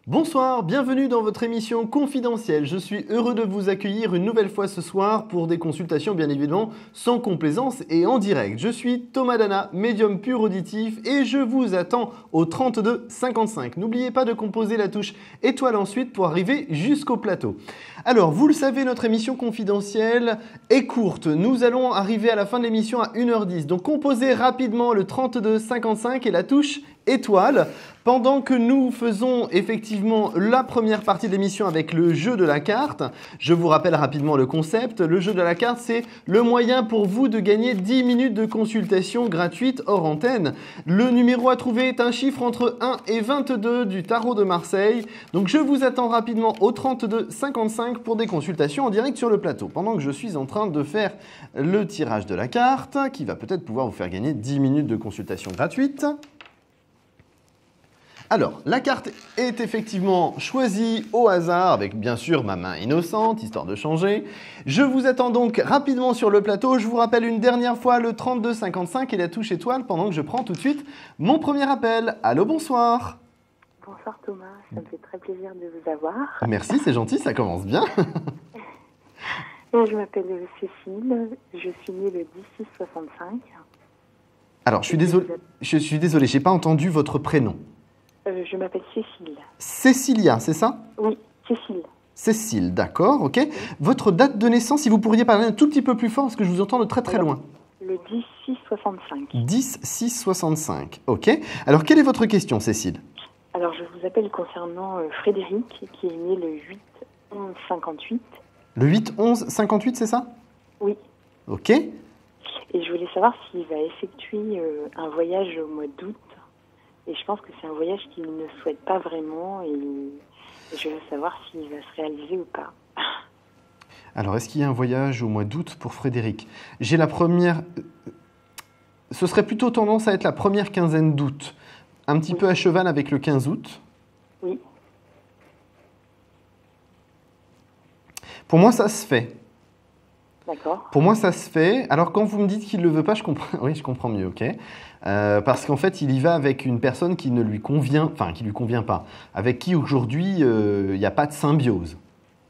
Bonsoir, bienvenue dans votre émission confidentielle. Je suis heureux de vous accueillir une nouvelle fois ce soir pour des consultations bien évidemment sans complaisance et en direct. Je suis Thomas Dana, médium pur auditif et je vous attends au 32 55. N'oubliez pas de composer la touche étoile ensuite pour arriver jusqu'au plateau. Alors, vous le savez, notre émission confidentielle est courte. Nous allons arriver à la fin de l'émission à 1h10. Donc, composez rapidement le 32 55 et la touche étoile pendant que nous faisons effectivement la première partie de l'émission avec le jeu de la carte. Je vous rappelle rapidement le concept. Le jeu de la carte, c'est le moyen pour vous de gagner 10 minutes de consultation gratuite hors antenne. Le numéro à trouver est un chiffre entre 1 et 22 du tarot de Marseille. Donc je vous attends rapidement au 32 55 pour des consultations en direct sur le plateau. Pendant que je suis en train de faire le tirage de la carte qui va peut-être pouvoir vous faire gagner 10 minutes de consultation gratuite. Alors, la carte est effectivement choisie au hasard, avec bien sûr ma main innocente, histoire de changer. Je vous attends donc rapidement sur le plateau. Je vous rappelle une dernière fois le 32 55 et la touche étoile pendant que je prends tout de suite mon premier appel. Allô, bonsoir. Bonsoir Thomas, ça me fait très plaisir de vous avoir. Merci, c'est gentil, ça commence bien. Je m'appelle Cécile, je suis née le 10-6-65. Alors, je suis désolé, j'ai pas entendu votre prénom. Je m'appelle Cécile. Cécilia, c'est ça? Oui, Cécile. Cécile, d'accord, ok. Votre date de naissance, si vous pourriez parler un tout petit peu plus fort, parce que je vous entends de très très loin. Le 10-6-65. 10-6-65, ok. Alors, quelle est votre question, Cécile? Alors, je vous appelle concernant Frédéric, qui est né le 8-11-58. Le 8-11-58, c'est ça? Oui. Ok. Et je voulais savoir s'il va effectuer un voyage au mois d'août. Et je pense que c'est un voyage qu'il ne souhaite pas vraiment et je veux savoir s'il va se réaliser ou pas. Alors, est-ce qu'il y a un voyage au mois d'août pour Frédéric? J'ai la première... Ce serait plutôt tendance à être la première quinzaine d'août. Un petit peu à cheval avec le 15 août. Oui. Pour moi, ça se fait. D'accord. Pour moi, ça se fait. Alors, quand vous me dites qu'il ne le veut pas, je comprends, oui, je comprends mieux, ok. Parce qu'en fait, il y va avec une personne qui ne lui convient, enfin, qui lui convient pas, avec qui aujourd'hui, il n'y a pas de symbiose.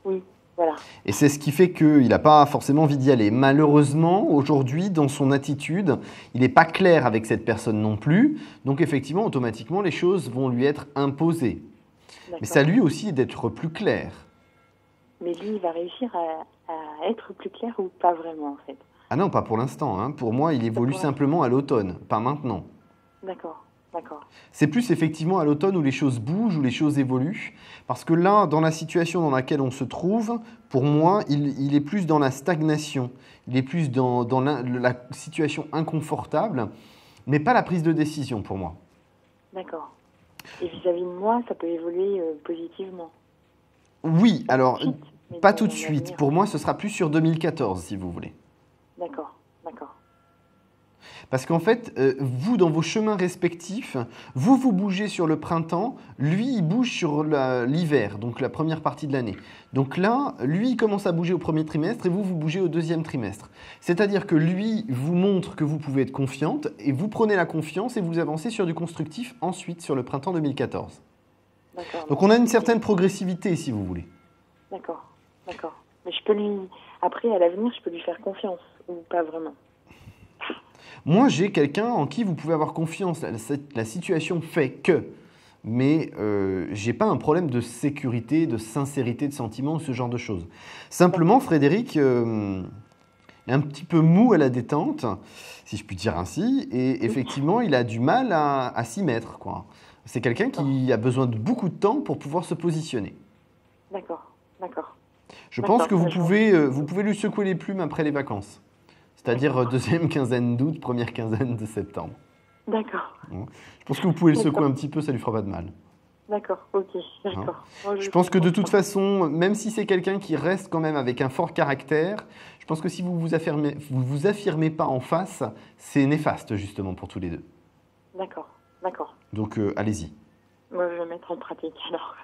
Oui, voilà. Et c'est ce qui fait qu'il n'a pas forcément envie d'y aller. Malheureusement, aujourd'hui, dans son attitude, il n'est pas clair avec cette personne non plus. Donc, effectivement, automatiquement, les choses vont lui être imposées. Mais c'est à lui aussi d'être plus clair. Mais lui, il va réussir à être plus clair ou pas vraiment, en fait? Ah non, pas pour l'instant. Hein. Pour moi, il évolue simplement à l'automne, pas maintenant. D'accord, d'accord. C'est plus effectivement à l'automne où les choses bougent, où les choses évoluent. Parce que là, dans la situation dans laquelle on se trouve, pour moi, il est plus dans la stagnation. Il est plus dans la situation inconfortable, mais pas la prise de décision pour moi. D'accord. Et vis-à-vis de moi, ça peut évoluer positivement? Oui, alors, pas tout de suite. Pour moi, ce sera plus sur 2014, si vous voulez. D'accord, d'accord. Parce qu'en fait, vous, dans vos chemins respectifs, vous bougez sur le printemps, lui, il bouge sur l'hiver, donc la première partie de l'année. Donc là, lui, il commence à bouger au premier trimestre et vous bougez au deuxième trimestre. C'est-à-dire que lui vous montre que vous pouvez être confiante et vous prenez la confiance et vous avancez sur du constructif ensuite, sur le printemps 2014. Donc on a une certaine progressivité, si vous voulez. D'accord, d'accord. Mais je peux lui... Après, à l'avenir, je peux lui faire confiance, ou pas vraiment? Moi, j'ai quelqu'un en qui vous pouvez avoir confiance. La situation fait que... Mais je n'ai pas un problème de sécurité, de sincérité, de sentiment, ce genre de choses. Simplement, Frédéric est un petit peu mou à la détente, si je puis dire ainsi, et effectivement, il a du mal à s'y mettre, quoi. C'est quelqu'un qui a besoin de beaucoup de temps pour pouvoir se positionner. D'accord, d'accord. Je pense que vous pouvez lui secouer les plumes après les vacances. C'est-à-dire deuxième quinzaine d'août, première quinzaine de septembre. D'accord. Je pense que vous pouvez le secouer un petit peu, ça lui fera pas de mal. D'accord, ok, d'accord. Je pense que de toute façon, même si c'est quelqu'un qui reste quand même avec un fort caractère, je pense que si vous vous affirmez pas en face, c'est néfaste justement pour tous les deux. D'accord, D'accord. Donc, allez-y. Moi, je vais mettre en pratique alors.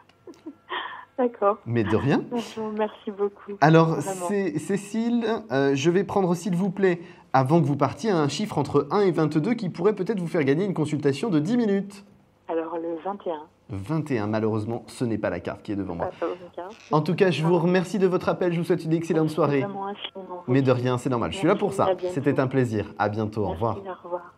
D'accord. Mais de rien. Je vous remercie beaucoup. Alors, Vraiment. Cécile, je vais prendre, s'il vous plaît, avant que vous partiez, un chiffre entre 1 et 22 qui pourrait peut-être vous faire gagner une consultation de 10 minutes. Alors, le 21. 21, malheureusement, ce n'est pas la carte qui est devant moi. Pas aucun. En tout cas, je vous remercie de votre appel. Je vous souhaite une excellente soirée. Vraiment infiniment. Mais de rien, c'est normal. Je suis là pour ça. Merci, à bientôt. C'était un plaisir. À bientôt. Au revoir. Merci, au revoir.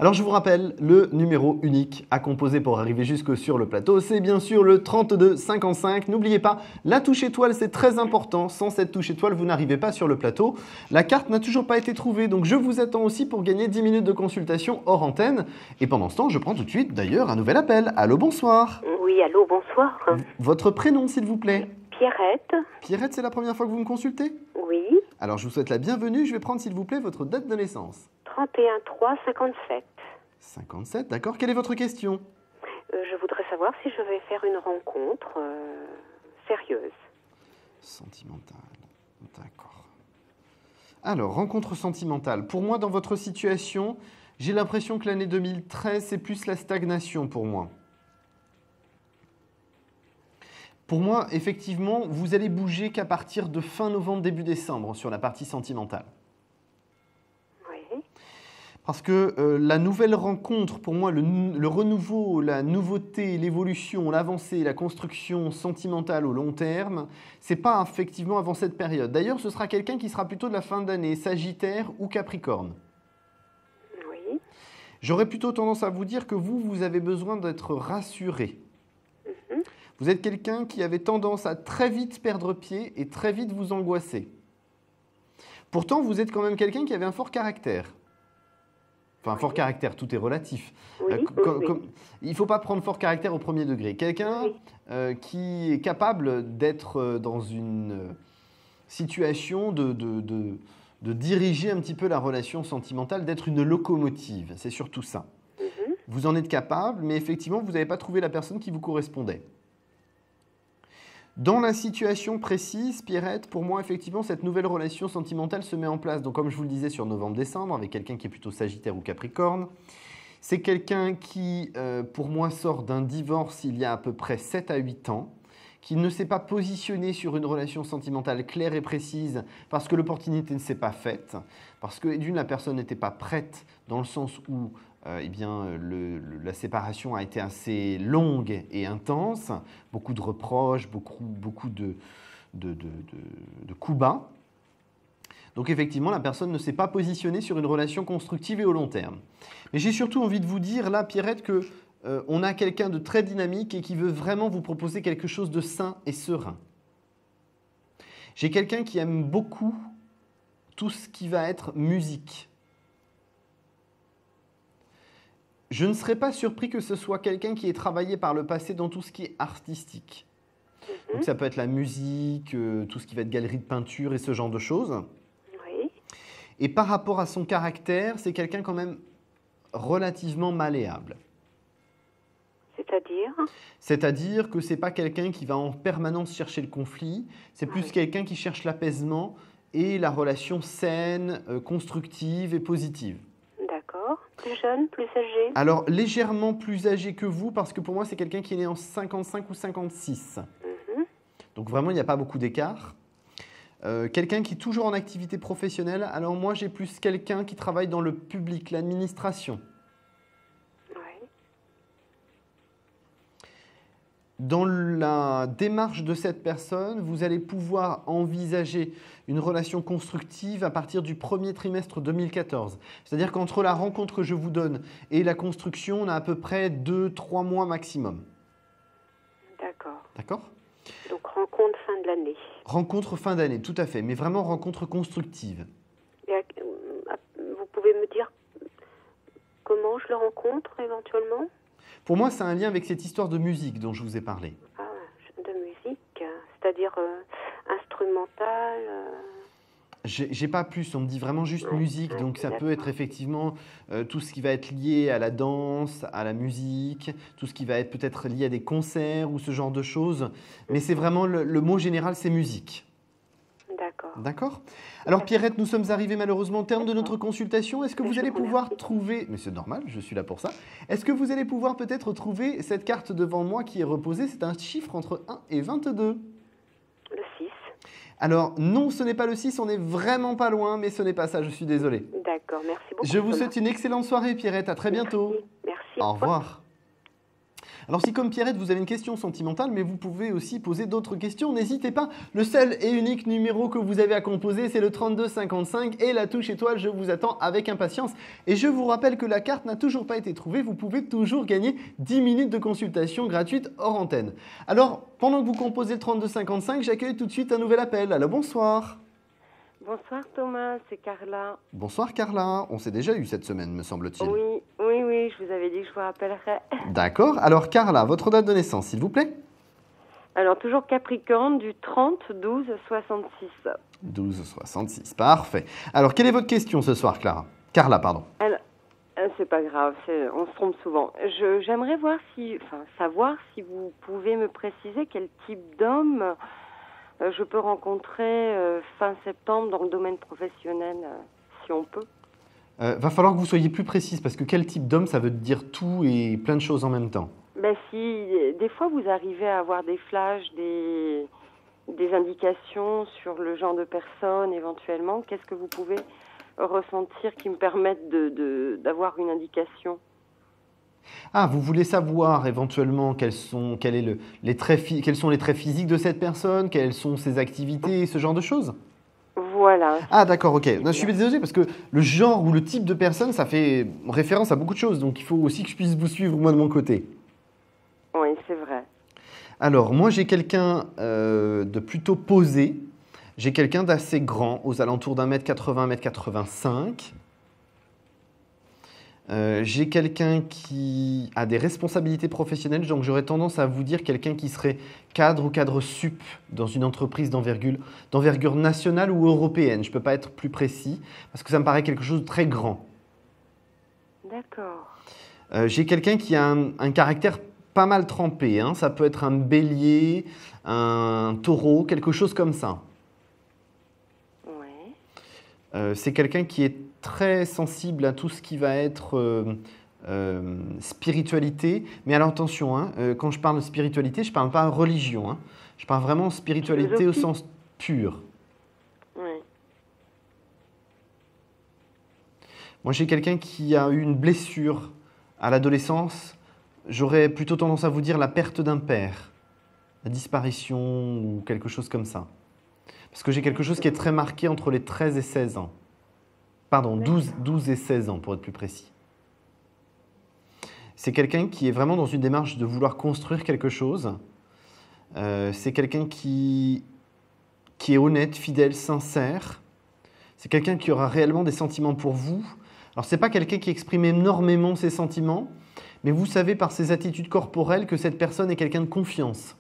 Alors, je vous rappelle, le numéro unique à composer pour arriver jusque sur le plateau, c'est bien sûr le 32 55. N'oubliez pas, la touche étoile, c'est très important. Sans cette touche étoile, vous n'arrivez pas sur le plateau. La carte n'a toujours pas été trouvée, donc je vous attends aussi pour gagner 10 minutes de consultation hors antenne. Et pendant ce temps, je prends tout de suite d'ailleurs un nouvel appel. Allô, bonsoir. Oui, allô, bonsoir. Votre prénom, s'il vous plaît. Pierrette. Pierrette, c'est la première fois que vous me consultez? Oui. Alors, je vous souhaite la bienvenue. Je vais prendre, s'il vous plaît, votre date de naissance. 31-3-57. 57, d'accord. Quelle est votre question? Je voudrais savoir si je vais faire une rencontre sérieuse. Sentimentale, d'accord. Alors, rencontre sentimentale. Pour moi, dans votre situation, j'ai l'impression que l'année 2013, c'est plus la stagnation pour moi. Pour moi, effectivement, vous allez bouger qu'à partir de fin novembre, début décembre sur la partie sentimentale. Oui. Parce que la nouvelle rencontre, pour moi, le renouveau, la nouveauté, l'évolution, l'avancée, la construction sentimentale au long terme, c'est pas effectivement avant cette période. D'ailleurs, ce sera quelqu'un qui sera plutôt de la fin d'année, Sagittaire ou Capricorne. Oui. J'aurais plutôt tendance à vous dire que vous avez besoin d'être rassuré. Vous êtes quelqu'un qui avait tendance à très vite perdre pied et très vite vous angoisser. Pourtant, vous êtes quand même quelqu'un qui avait un fort caractère. Enfin, fort caractère, tout est relatif. Oui, Il ne faut pas prendre fort caractère au premier degré. Quelqu'un qui est capable d'être dans une situation de diriger un petit peu la relation sentimentale, d'être une locomotive. C'est surtout ça. Vous en êtes capable, mais effectivement, vous n'avez pas trouvé la personne qui vous correspondait. Dans la situation précise, Pierrette, pour moi, effectivement, cette nouvelle relation sentimentale se met en place. Donc, comme je vous le disais, sur novembre-décembre, avec quelqu'un qui est plutôt Sagittaire ou Capricorne. C'est quelqu'un qui, pour moi, sort d'un divorce il y a à peu près 7 à 8 ans, qui ne s'est pas positionné sur une relation sentimentale claire et précise parce que l'opportunité ne s'est pas faite, parce que, d'une, la personne n'était pas prête dans le sens où la séparation a été assez longue et intense, beaucoup de reproches, beaucoup de coups bas. Donc effectivement, la personne ne s'est pas positionnée sur une relation constructive et au long terme. Mais j'ai surtout envie de vous dire, là, Pierrette, qu'on a quelqu'un de très dynamique et qui veut vraiment vous proposer quelque chose de sain et serein. J'ai quelqu'un qui aime beaucoup tout ce qui va être musique. Je ne serais pas surpris que ce soit quelqu'un qui ait travaillé par le passé dans tout ce qui est artistique. Donc ça peut être la musique, tout ce qui va être galerie de peinture et ce genre de choses. Oui. Et par rapport à son caractère, c'est quelqu'un quand même relativement malléable. C'est-à-dire? C'est-à-dire que ce n'est pas quelqu'un qui va en permanence chercher le conflit, c'est plus quelqu'un qui cherche l'apaisement et la relation saine, constructive et positive. D'accord. Plus jeune, plus âgé? Alors, légèrement plus âgé que vous, parce que pour moi, c'est quelqu'un qui est né en 55 ou 56. Donc vraiment, il n'y a pas beaucoup d'écart. Quelqu'un qui est toujours en activité professionnelle. Alors moi, j'ai plus quelqu'un qui travaille dans le public, l'administration. Oui. Dans la démarche de cette personne, vous allez pouvoir envisager une relation constructive à partir du premier trimestre 2014. C'est-à-dire qu'entre la rencontre que je vous donne et la construction, on a à peu près 2-3 mois maximum. D'accord. D'accord ? Donc rencontre fin de l'année. Rencontre fin d'année, tout à fait, mais vraiment rencontre constructive. Et vous pouvez me dire comment je le rencontre éventuellement? Pour moi, c'est un lien avec cette histoire de musique dont je vous ai parlé. Ah, de musique, c'est-à-dire instrumentale. J'ai pas plus, on me dit vraiment juste musique, donc ça peut être effectivement tout ce qui va être lié à la danse, à la musique, tout ce qui va être peut-être lié à des concerts ou ce genre de choses, mais c'est vraiment le mot général, c'est musique. D'accord. D'accord. Alors Pierrette, nous sommes arrivés malheureusement au terme de notre consultation. Est-ce que vous Je allez vous pouvoir remercie. trouver, mais c'est normal, je suis là pour ça, est-ce que vous allez pouvoir peut-être trouver cette carte devant moi qui est reposée? C'est un chiffre entre 1 et 22. Le 6. Alors non, ce n'est pas le 6, on est vraiment pas loin, mais ce n'est pas ça, je suis désolé. D'accord, merci beaucoup. Je vous Thomas. souhaite une excellente soirée Pierrette, à très bientôt. Merci. Au revoir. Alors si comme Pierrette, vous avez une question sentimentale, mais vous pouvez aussi poser d'autres questions, n'hésitez pas. Le seul et unique numéro que vous avez à composer, c'est le 3255 et la touche étoile. Je vous attends avec impatience. Et je vous rappelle que la carte n'a toujours pas été trouvée. Vous pouvez toujours gagner 10 minutes de consultation gratuite hors antenne. Alors, pendant que vous composez le 3255, j'accueille tout de suite un nouvel appel. Alors bonsoir. Bonsoir Thomas, c'est Carla. Bonsoir Carla. On s'est déjà eu cette semaine, me semble-t-il. Oui, je vous avais dit que je vous rappellerais. D'accord. Alors Carla, votre date de naissance, s'il vous plaît. Alors, toujours Capricorne, du 30-12-66. 12,66. Parfait. Alors, quelle est votre question ce soir, Clara? Carla, pardon. Alors, c'est pas grave, on se trompe souvent. J'aimerais savoir si vous pouvez me préciser quel type d'homme je peux rencontrer fin septembre dans le domaine professionnel, si on peut. Va falloir que vous soyez plus précise, parce que quel type d'homme, ça veut dire tout et plein de choses en même temps. Ben, si des fois vous arrivez à avoir des flashs, des indications sur le genre de personne éventuellement, qu'est-ce que vous pouvez ressentir qui me permettent d'avoir une indication? Ah, vous voulez savoir éventuellement quels sont les traits physiques de cette personne, quelles sont ses activités, ce genre de choses? Voilà. Ah d'accord, ok. Non, je suis désolé parce que le genre ou le type de personne, ça fait référence à beaucoup de choses, donc il faut aussi que je puisse vous suivre moi de mon côté. Oui, c'est vrai. Alors, moi j'ai quelqu'un de plutôt posé, j'ai quelqu'un d'assez grand, aux alentours d'1m80, 1m85. J'ai quelqu'un qui a des responsabilités professionnelles, donc j'aurais tendance à vous dire quelqu'un qui serait cadre ou cadre sup dans une entreprise d'envergure nationale ou européenne. Je ne peux pas être plus précis parce que ça me paraît quelque chose de très grand. D'accord. J'ai quelqu'un qui a un caractère pas mal trempé, hein. Ça peut être un bélier, un taureau, quelque chose comme ça. Ouais. C'est quelqu'un qui est très sensible à tout ce qui va être spiritualité. Mais alors attention, hein, quand je parle de spiritualité, je ne parle pas de religion. Hein. Je parle vraiment de spiritualité au sens pur. Oui. Moi, j'ai quelqu'un qui a eu une blessure à l'adolescence. J'aurais plutôt tendance à vous dire la perte d'un père, la disparition ou quelque chose comme ça. Parce que j'ai quelque chose qui est très marqué entre les 13 et 16 ans. Pardon, 12 et 16 ans pour être plus précis. C'est quelqu'un qui est vraiment dans une démarche de vouloir construire quelque chose. C'est quelqu'un qui est honnête, fidèle, sincère. C'est quelqu'un qui aura réellement des sentiments pour vous. Alors, ce n'est pas quelqu'un qui exprime énormément ses sentiments, mais vous savez par ses attitudes corporelles que cette personne est quelqu'un de confiance.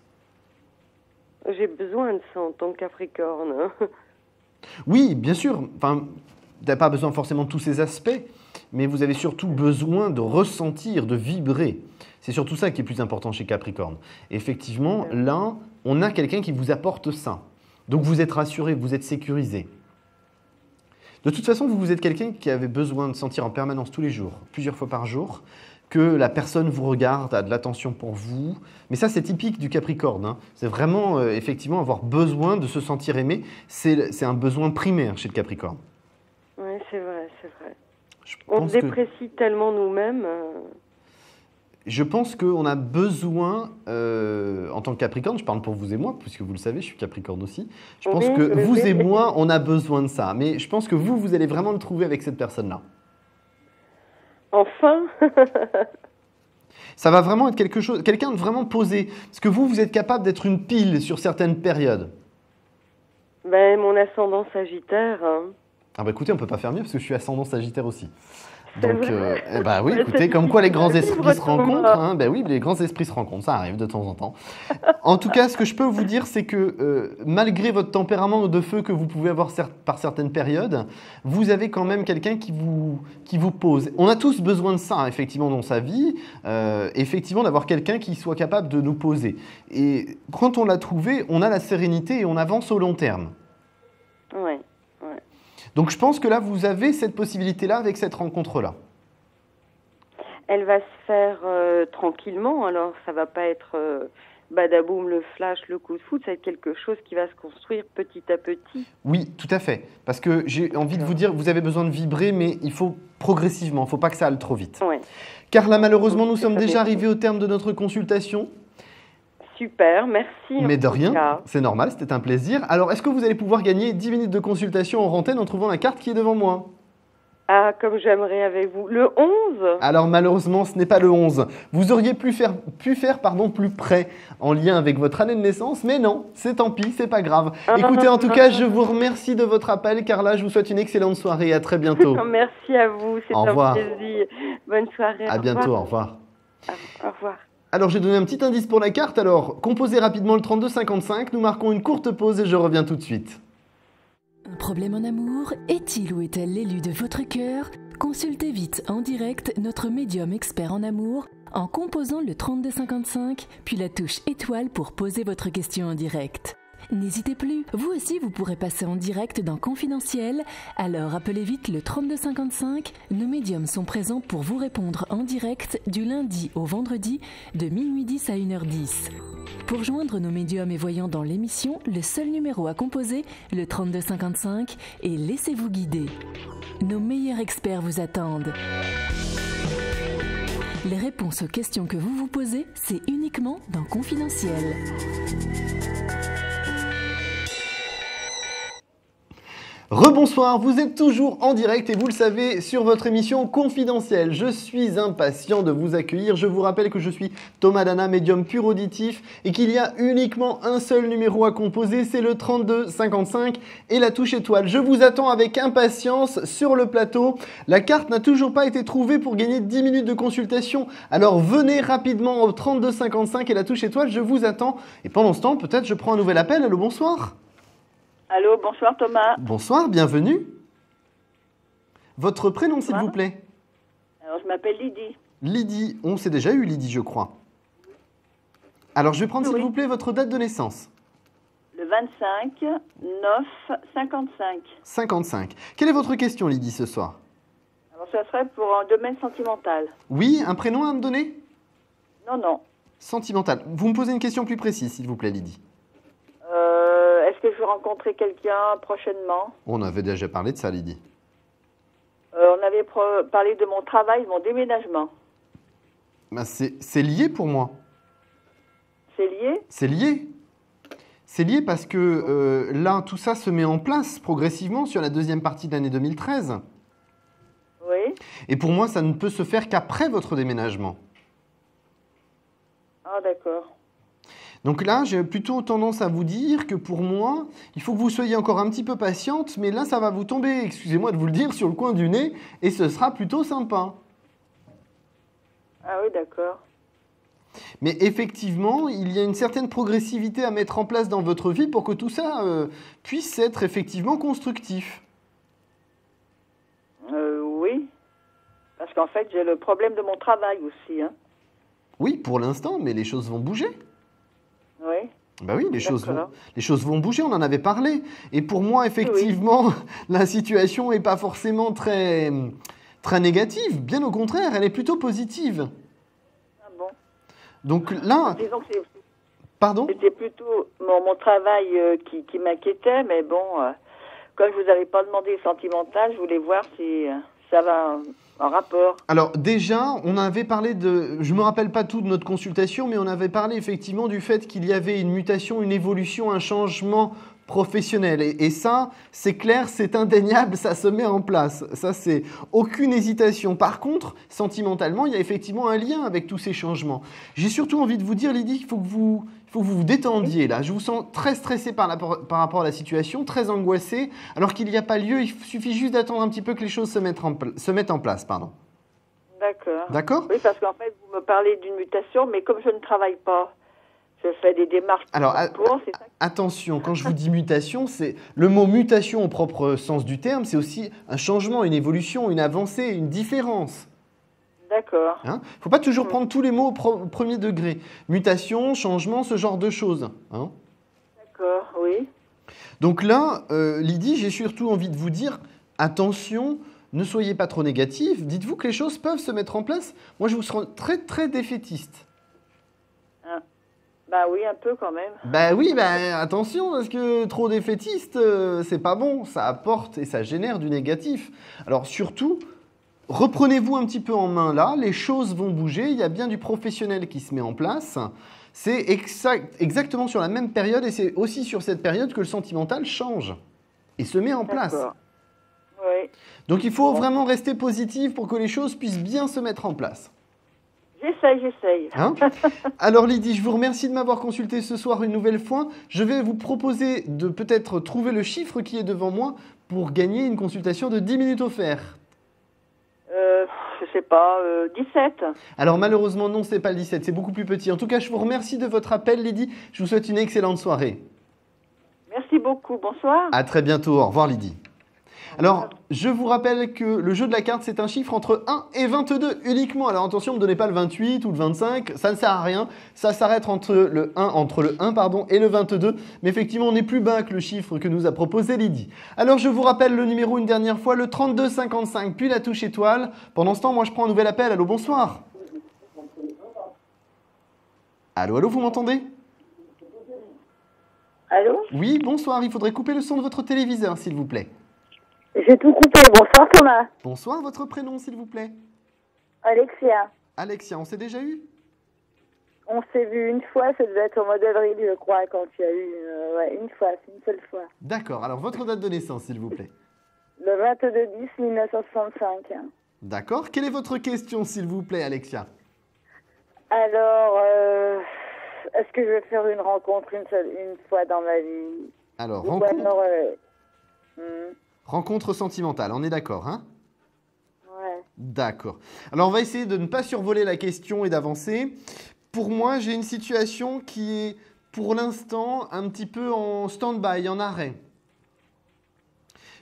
J'ai besoin de ça en tant que Capricorne. Hein. Oui, bien sûr. Enfin, vous n'avez pas besoin forcément de tous ces aspects, mais vous avez surtout besoin de ressentir, de vibrer. C'est surtout ça qui est plus important chez Capricorne. Et effectivement, là, on a quelqu'un qui vous apporte ça. Donc vous êtes rassuré, vous êtes sécurisé. De toute façon, vous êtes quelqu'un qui avait besoin de sentir en permanence tous les jours, plusieurs fois par jour, que la personne vous regarde, a de l'attention pour vous. Mais ça, c'est typique du Capricorne. Hein. C'est vraiment, effectivement, avoir besoin de se sentir aimé. C'est un besoin primaire chez le Capricorne. Oui, c'est vrai, c'est vrai. On se déprécie tellement nous-mêmes. Je pense qu'on a besoin, en tant que Capricorne, je parle pour vous et moi, puisque vous le savez, je suis Capricorne aussi. Je pense que vous et moi, on a besoin de ça. Mais je pense que vous allez vraiment le trouver avec cette personne-là. Enfin. Ça va vraiment être quelqu'un de vraiment posé. Parce que vous êtes capable d'être une pile sur certaines périodes. Ben, mon ascendant Sagittaire. Hein. Ah bah écoutez, on ne peut pas faire mieux parce que je suis ascendant Sagittaire aussi. Donc, bah oui, écoutez, comme quoi les grands esprits se rencontrent. Hein, ben oui, les grands esprits se rencontrent, ça arrive de temps en temps. En tout cas, ce que je peux vous dire, c'est que malgré votre tempérament de feu que vous pouvez avoir par certaines périodes, vous avez quand même quelqu'un qui vous pose. On a tous besoin de ça, effectivement, dans sa vie, effectivement, d'avoir quelqu'un qui soit capable de nous poser. Et quand on l'a trouvé, on a la sérénité et on avance au long terme. Oui. Donc je pense que là, vous avez cette possibilité-là avec cette rencontre-là. Elle va se faire tranquillement, alors ça va pas être badaboum, le flash, le coup de foudre, ça va être quelque chose qui va se construire petit à petit. Oui, tout à fait. Parce que j'ai envie de vous dire, vous avez besoin de vibrer, mais il faut progressivement, il ne faut pas que ça aille trop vite. Ouais. Car là, malheureusement, nous sommes Ça déjà dépend. arrivés au terme de notre consultation. Super, merci. Mais de en tout rien, cas. c'est normal, c'était un plaisir. Alors, est-ce que vous allez pouvoir gagner 10 minutes de consultation en antenne en trouvant la carte qui est devant moi? Ah, comme j'aimerais avec vous. Le 11? Alors malheureusement, ce n'est pas le 11. Vous auriez pu faire plus près en lien avec votre année de naissance, mais non, c'est tant pis, c'est pas grave. Écoutez, en tout cas, je vous remercie de votre appel, Carla. Je vous souhaite une excellente soirée. À très bientôt. Merci à vous, c'est Au un revoir. plaisir. Bonne soirée. À au bientôt, au revoir. revoir. Au revoir. Alors, j'ai donné un petit indice pour la carte. Alors, composez rapidement le 3255. Nous marquons une courte pause et je reviens tout de suite. Un problème en amour? Est-il ou est-elle l'élu de votre cœur? Consultez vite en direct notre médium expert en amour en composant le 3255, puis la touche étoile pour poser votre question en direct. N'hésitez plus, vous aussi vous pourrez passer en direct dans Confidentiel, alors appelez vite le 3255, nos médiums sont présents pour vous répondre en direct du lundi au vendredi de minuit 10 à 1h10. Pour joindre nos médiums et voyants dans l'émission, le seul numéro à composer, le 3255, et laissez-vous guider. Nos meilleurs experts vous attendent. Les réponses aux questions que vous vous posez, c'est uniquement dans Confidentiel. Rebonsoir, vous êtes toujours en direct et vous le savez sur votre émission Confidentielle. Je suis impatient de vous accueillir. Je vous rappelle que je suis Thomas Dana, médium pur auditif et qu'il y a uniquement un seul numéro à composer, c'est le 3255 et la touche étoile. Je vous attends avec impatience sur le plateau. La carte n'a toujours pas été trouvée pour gagner 10 minutes de consultation. Alors venez rapidement au 3255 et la touche étoile, je vous attends. Et pendant ce temps, peut-être je prends un nouvel appel. Allô, bonsoir. Allô, bonsoir Thomas. Bonsoir, bienvenue. Votre prénom, s'il Bonsoir. vous plaît? Alors, je m'appelle Lydie. Lydie. On s'est déjà eu, Lydie, je crois. Alors, je vais prendre, s'il Oui. vous plaît, votre date de naissance. Le 25 9 55. 55. Quelle est votre question, Lydie, ce soir? Alors, ça serait pour un domaine sentimental. Oui, un prénom à me donner? Non, non. Sentimental. Vous me posez une question plus précise, s'il vous plaît, Lydie. Est-ce que je vais rencontrer quelqu'un prochainement? On avait déjà parlé de ça, Lydie. On avait parlé de mon travail, de mon déménagement. Ben, c'est lié pour moi. C'est lié? C'est lié. C'est lié parce que là, tout ça se met en place progressivement sur la deuxième partie de l'année 2013. Oui. Et pour moi, ça ne peut se faire qu'après votre déménagement. Ah, d'accord. Donc là, j'ai plutôt tendance à vous dire que pour moi, il faut que vous soyez encore un petit peu patiente, mais là, ça va vous tomber, excusez-moi de vous le dire, sur le coin du nez, et ce sera plutôt sympa. Ah oui, d'accord. Mais effectivement, il y a une certaine progressivité à mettre en place dans votre vie pour que tout ça puisse être effectivement constructif. Oui. Parce qu'en fait, j'ai le problème de mon travail aussi. Hein. Oui, pour l'instant, mais les choses vont bouger. Oui. Ben oui, les choses D'accord. vont bouger, on en avait parlé. Et pour moi, effectivement, la situation n'est pas forcément très, très négative. Bien au contraire, elle est plutôt positive. Ah bon. Donc là, Disons que pardon? c'était plutôt mon travail qui m'inquiétait, mais bon, comme je vous avais pas demandé sentimental, je voulais voir si ça va en rapport. Alors déjà, on avait parlé de, je me rappelle pas tout de notre consultation, mais on avait parlé effectivement du fait qu'il y avait une mutation, une évolution, un changement professionnel. Et ça, c'est clair, c'est indéniable, ça se met en place. Ça, c'est aucune hésitation. Par contre, sentimentalement, il y a effectivement un lien avec tous ces changements. J'ai surtout envie de vous dire, Lydie, qu'il faut que vous vous détendiez là. Je vous sens très stressé par rapport à la situation, très angoissé, alors qu'il n'y a pas lieu. Il suffit juste d'attendre un petit peu que les choses se mettent en place. Pardon. D'accord. D'accord? Oui, parce qu'en fait, vous me parlez d'une mutation, mais comme je ne travaille pas, je fais des démarches. Alors, pour, c'est ça. attention, quand je vous dis mutation, c'est le mot mutation au propre sens du terme, c'est aussi un changement, une évolution, une avancée, une différence. D'accord. Il ne faut pas toujours prendre tous les mots au premier degré. Mutation, changement, ce genre de choses. Hein. D'accord, oui. Donc là, Lydie, j'ai surtout envie de vous dire, attention, ne soyez pas trop négatif. Dites-vous que les choses peuvent se mettre en place. Moi, je vous sens très, très défaitiste. Ah. Bah oui, un peu quand même. Bah oui, bah attention, parce que trop défaitiste, c'est pas bon. Ça apporte et ça génère du négatif. Alors surtout, reprenez-vous un petit peu en main là. Les choses vont bouger. Il y a bien du professionnel qui se met en place. C'est exactement sur la même période et c'est aussi sur cette période que le sentimental change et se met en place. D'accord. Oui. Donc il faut vraiment rester positif pour que les choses puissent bien se mettre en place. J'essaye. Hein? Alors Lydie, je vous remercie de m'avoir consulté ce soir une nouvelle fois. Je vais vous proposer de peut-être trouver le chiffre qui est devant moi pour gagner une consultation de 10 minutes offertes. Je sais pas, 17. Alors malheureusement non, c'est pas le 17, c'est beaucoup plus petit. En tout cas, je vous remercie de votre appel Lydie. Je vous souhaite une excellente soirée. Merci beaucoup. Bonsoir. À très bientôt. Au revoir Lydie. Alors, je vous rappelle que le jeu de la carte, c'est un chiffre entre 1 et 22 uniquement. Alors attention, ne me donnez pas le 28 ou le 25, ça ne sert à rien. Ça s'arrête entre le 1 et le 22. Mais effectivement, on est plus bas que le chiffre que nous a proposé Lydie. Alors, je vous rappelle le numéro une dernière fois, le 3255, puis la touche étoile. Pendant ce temps, moi, je prends un nouvel appel. Allô, bonsoir. Allô, vous m'entendez? Allô? Oui, bonsoir. Il faudrait couper le son de votre téléviseur, s'il vous plaît. J'ai tout coupé. Bonsoir Thomas. Bonsoir, votre prénom, s'il vous plaît. Alexia. Alexia, on s'est déjà eu? On s'est vu une fois, ça devait être au mois d'avril, je crois, quand il y a eu une fois, c'est une seule fois. D'accord, alors votre date de naissance, s'il vous plaît. Le 22/10/1965. D'accord, quelle est votre question, s'il vous plaît, Alexia? Alors, est-ce que je vais faire une rencontre une fois dans ma vie? Alors, Ou rencontre, alors, rencontre sentimentale, on est d'accord, hein? ouais. D'accord. Alors, on va essayer de ne pas survoler la question et d'avancer. Pour moi, j'ai une situation qui est, pour l'instant, un petit peu en stand-by, en arrêt.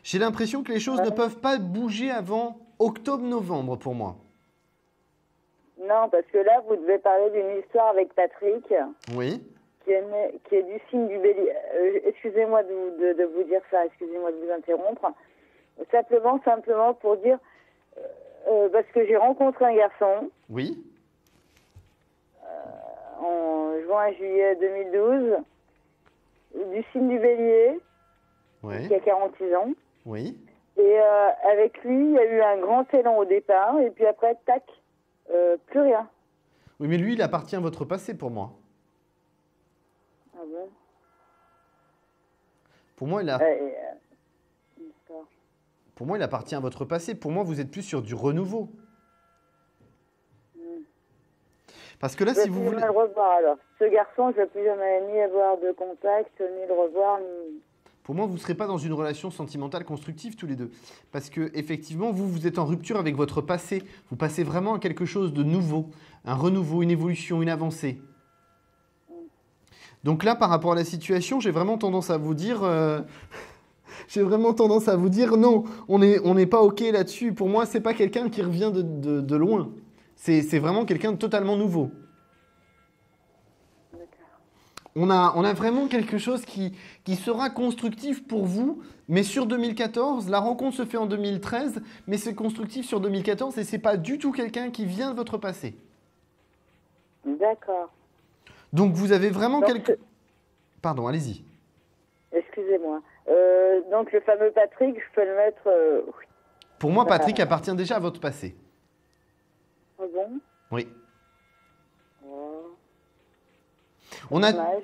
J'ai l'impression que les choses ne peuvent pas bouger avant octobre-novembre pour moi. Non, parce que là, vous devez parler d'une histoire avec Patrick, Oui. qui est du signe du bélier. Excusez-moi de vous dire ça, excusez-moi de vous interrompre. Simplement pour dire, parce que j'ai rencontré un garçon Oui. en juin-juillet 2012, du signe du bélier, Oui. qui a 46 ans. Oui. Et avec lui, il y a eu un grand élan au départ, et puis après, tac, plus rien. Oui, mais lui, il appartient à votre passé pour moi. Ah bon? Pour moi, D'accord. pour moi, il appartient à votre passé. Pour moi, vous êtes plus sur du renouveau. Parce que là, Je ne si vais vous plus voulez... jamais le revoir alors. Ce garçon, je ne vais plus jamais ni avoir de contact, ni le revoir, ni... Pour moi, vous ne serez pas dans une relation sentimentale constructive tous les deux. Parce que effectivement, vous êtes en rupture avec votre passé. Vous passez vraiment à quelque chose de nouveau. Un renouveau, une évolution, une avancée. Donc là, par rapport à la situation, j'ai vraiment tendance à vous dire... non, on n'est pas OK là-dessus. Pour moi, ce n'est pas quelqu'un qui revient de loin. C'est vraiment quelqu'un de totalement nouveau. On a vraiment quelque chose qui sera constructif pour vous, mais sur 2014. La rencontre se fait en 2013, mais c'est constructif sur 2014 et ce n'est pas du tout quelqu'un qui vient de votre passé. D'accord. Donc vous avez vraiment Donc, quelque... Pardon, allez-y. Excusez-moi. Donc le fameux Patrick, je peux le mettre... Pour moi, Patrick appartient déjà à votre passé. Ah bon? Oui. Oh, On a... dommage.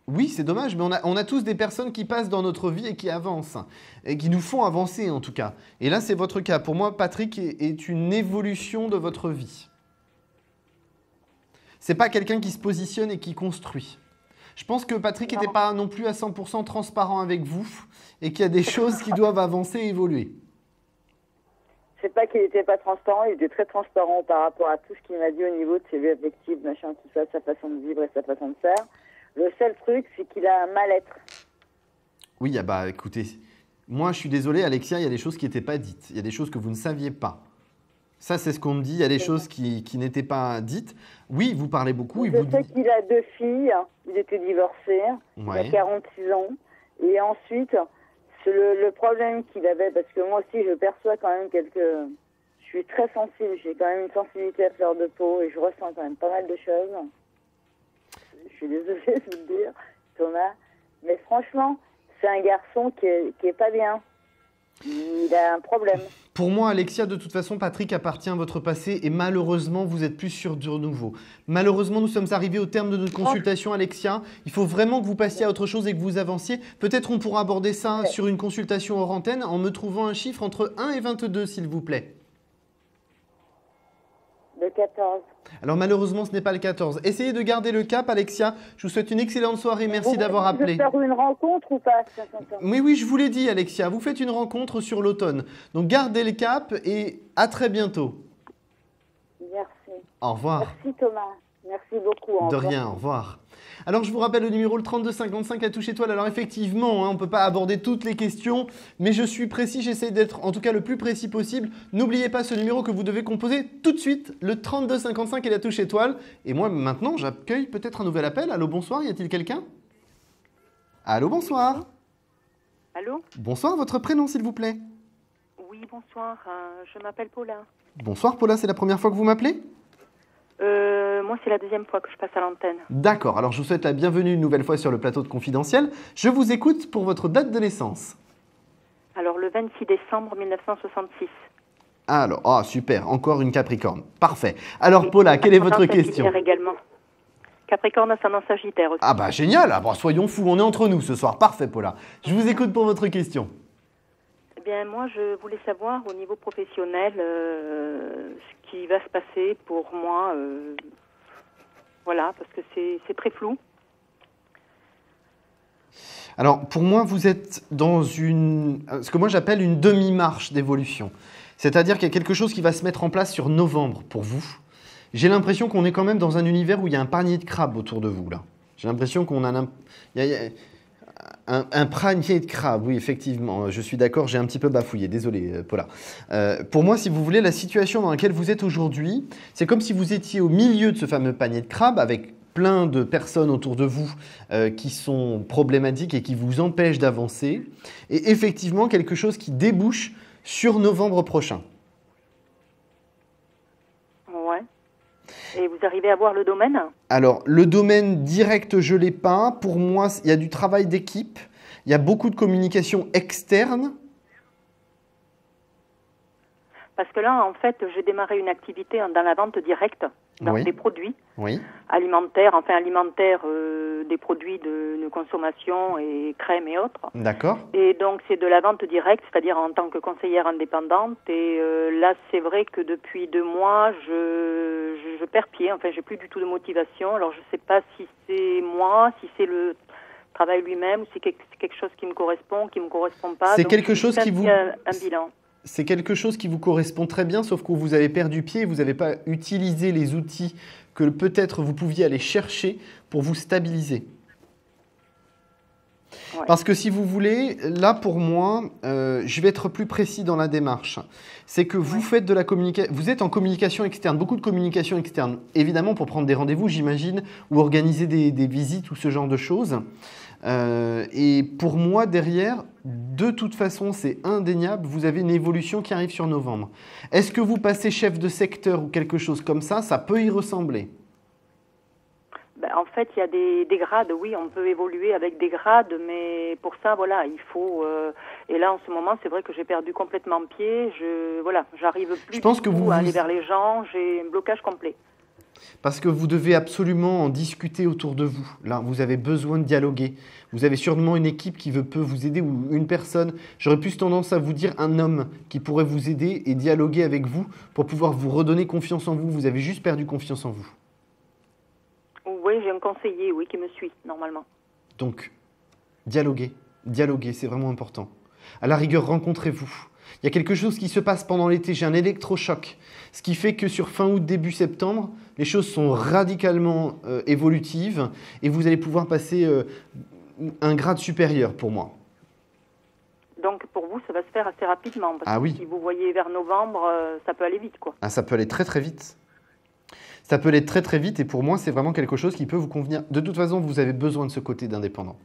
Oui, c'est dommage, mais on a tous des personnes qui passent dans notre vie et qui avancent, et qui nous font avancer en tout cas. Et là, c'est votre cas. Pour moi, Patrick est une évolution de votre vie. C'est pas quelqu'un qui se positionne et qui construit. Je pense que Patrick n'était pas non plus à 100% transparent avec vous et qu'il y a des choses qui doivent avancer et évoluer. C'est pas qu'il n'était pas transparent, il était très transparent par rapport à tout ce qu'il m'a dit au niveau de ses vies affectives, machin, tout ça, sa façon de vivre et sa façon de faire. Le seul truc, c'est qu'il a un mal-être. Oui, ah bah écoutez, moi je suis désolé Alexia, il y a des choses qui n'étaient pas dites, il y a des choses que vous ne saviez pas. Ça c'est ce qu'on me dit, il y a des choses qui n'étaient pas dites. Oui, vous parlez beaucoup. Je sais qu'il a 2 filles, il était divorcé, il a 46 ans. Et ensuite, le problème qu'il avait, parce que moi aussi je perçois quand même je suis très sensible, j'ai quand même une sensibilité à fleur de peau et je ressens quand même pas mal de choses. Je suis désolée de vous le dire, Thomas, mais franchement, c'est un garçon qui est pas bien. Il a un problème. Pour moi, Alexia, de toute façon, Patrick appartient à votre passé et malheureusement, vous êtes plus sur du renouveau. Malheureusement, nous sommes arrivés au terme de notre consultation, Alexia. Il faut vraiment que vous passiez à autre chose et que vous avanciez. Peut-être on pourra aborder ça sur une consultation hors antenne en me trouvant un chiffre entre 1 et 22, s'il vous plaît. De 14. Alors malheureusement, ce n'est pas le 14. Essayez de garder le cap, Alexia. Je vous souhaite une excellente soirée. Merci d'avoir appelé. Vous faire une rencontre ou pas? Oui, je vous l'ai dit, Alexia. Vous faites une rencontre sur l'automne. Donc gardez le cap et à très bientôt. Merci. Au revoir. Merci Thomas. Merci beaucoup. De rien, au revoir. Alors, je vous rappelle le numéro, le 3255 à touche étoile. Alors, effectivement, on ne peut pas aborder toutes les questions, mais je suis précis, j'essaie d'être en tout cas le plus précis possible. N'oubliez pas ce numéro que vous devez composer tout de suite, le 3255 et la touche étoile. Et moi, maintenant, j'accueille peut-être un nouvel appel. Allô, bonsoir, y a-t-il quelqu'un? Allô, bonsoir. Allô? Bonsoir, votre prénom, s'il vous plaît? Oui, bonsoir, je m'appelle Paula. Bonsoir, Paula, c'est la première fois que vous m'appelez? Moi, c'est la deuxième fois que je passe à l'antenne. D'accord, alors je vous souhaite la bienvenue une nouvelle fois sur le plateau de Confidentiel. Je vous écoute pour votre date de naissance. Alors, le 26 décembre 1966. Alors, super, encore une Capricorne. Parfait. Alors, Paula, quelle est votre question? Également. Capricorne, ascendant Sagittaire aussi. Ah bah génial, soyons fous, on est entre nous ce soir. Parfait, Paula. Je vous écoute pour votre question. Eh bien, moi, je voulais savoir au niveau professionnel ce qui va se passer pour moi. Voilà, parce que c'est très flou. Alors, pour moi, vous êtes dans ce que moi j'appelle une demi-marche d'évolution. C'est-à-dire qu'il y a quelque chose qui va se mettre en place sur novembre pour vous. J'ai l'impression qu'on est quand même dans un univers où il y a un panier de crabes autour de vous, là. J'ai l'impression qu'on a un panier de crabes, oui, effectivement. Je suis d'accord, j'ai un petit peu bafouillé. Désolé, Paula. Pour moi, si vous voulez, la situation dans laquelle vous êtes aujourd'hui, c'est comme si vous étiez au milieu de ce fameux panier de crabes avec plein de personnes autour de vous qui sont problématiques et qui vous empêchent d'avancer. Et effectivement, quelque chose qui débouche sur novembre prochain. Ouais. Et vous arrivez à voir le domaine? Alors, le domaine direct, je ne l'ai pas. Pour moi, il y a du travail d'équipe. Il y a beaucoup de communication externe. Parce que là, en fait, j'ai démarré une activité dans la vente directe dans des produits alimentaires, des produits de consommation et crèmes et autres. D'accord. Et donc, c'est de la vente directe, c'est-à-dire en tant que conseillère indépendante. Et là, c'est vrai que depuis 2 mois, je perds pied. Enfin, j'ai plus du tout de motivation. Alors, je ne sais pas si c'est moi, si c'est le travail lui-même, ou si c'est quelque chose qui me correspond pas. C'est donc, quelque chose qui vous... un bilan. C'est quelque chose qui vous correspond très bien, sauf que vous avez perdu pied et vous n'avez pas utilisé les outils que peut-être vous pouviez aller chercher pour vous stabiliser. Ouais. Parce que si vous voulez, là pour moi, je vais être plus précis dans la démarche. C'est que vous faites de la communication, vous êtes en communication externe, beaucoup de communication externe. Évidemment pour prendre des rendez-vous, j'imagine, ou organiser des visites ou ce genre de choses. Et pour moi, derrière, de toute façon, c'est indéniable, vous avez une évolution qui arrive sur novembre. Est-ce que vous passez chef de secteur ou quelque chose comme ça? Ça peut y ressembler. Ben, en fait, il y a des grades, oui, on peut évoluer avec des grades, mais pour ça, voilà, il faut... et là, en ce moment, c'est vrai que j'ai perdu complètement pied, j'arrive plus à aller vers les gens, j'ai un blocage complet. Parce que vous devez absolument en discuter autour de vous. Là, vous avez besoin de dialoguer. Vous avez sûrement une équipe qui peut vous aider ou une personne. J'aurais plus tendance à vous dire un homme qui pourrait vous aider et dialoguer avec vous pour pouvoir vous redonner confiance en vous. Vous avez juste perdu confiance en vous. Oui, j'ai un conseiller, qui me suit normalement. Donc, dialoguer. Dialoguer, c'est vraiment important. À la rigueur, rencontrez-vous. Il y a quelque chose qui se passe pendant l'été, j'ai un électrochoc. Ce qui fait que sur fin août, début septembre, les choses sont radicalement évolutives et vous allez pouvoir passer un grade supérieur pour moi. Donc pour vous, ça va se faire assez rapidement. Parce que si vous voyez vers novembre, ça peut aller vite, quoi. Ah, ça peut aller très très vite. Ça peut aller très très vite et pour moi, c'est vraiment quelque chose qui peut vous convenir. De toute façon, vous avez besoin de ce côté d'indépendant.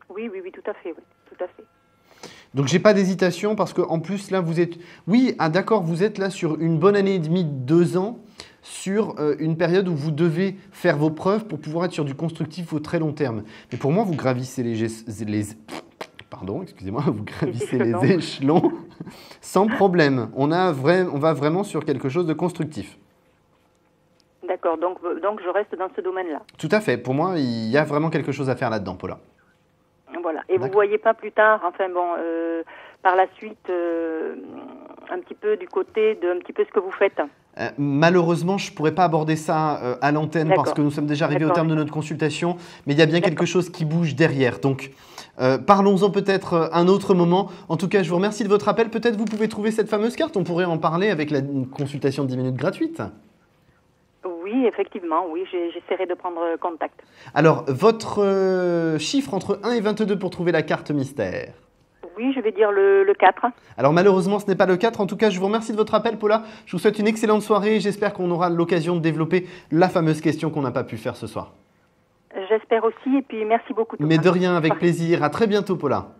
Oui, tout à fait, oui, tout à fait. Donc, j'ai pas d'hésitation parce qu'en plus, là, vous êtes... Oui, ah, d'accord, vous êtes là sur une bonne année et demie, 2 ans, sur une période où vous devez faire vos preuves pour pouvoir être sur du constructif au très long terme. Mais pour moi, vous gravissez Pardon, excusez-moi, vous gravissez les échelons sans problème. On va vraiment sur quelque chose de constructif. D'accord, donc je reste dans ce domaine-là. Tout à fait. Pour moi, il y a vraiment quelque chose à faire là-dedans, Paula. Voilà. Et vous ne voyez pas plus tard, par la suite, un petit peu du côté de un petit peu ce que vous faites. Malheureusement, je ne pourrais pas aborder ça à l'antenne parce que nous sommes déjà arrivés au terme de notre consultation, mais il y a bien quelque chose qui bouge derrière. Donc, parlons-en peut-être un autre moment. En tout cas, je vous remercie de votre appel. Peut-être vous pouvez trouver cette fameuse carte. On pourrait en parler avec la consultation de 10 minutes gratuite. Oui, effectivement, oui, j'essaierai de prendre contact. Alors, votre chiffre entre 1 et 22 pour trouver la carte mystère. Oui, je vais dire le 4. Alors malheureusement, ce n'est pas le 4. En tout cas, je vous remercie de votre appel, Paula. Je vous souhaite une excellente soirée et j'espère qu'on aura l'occasion de développer la fameuse question qu'on n'a pas pu faire ce soir. J'espère aussi et puis merci beaucoup. Mais de rien, avec plaisir. À très bientôt, Paula.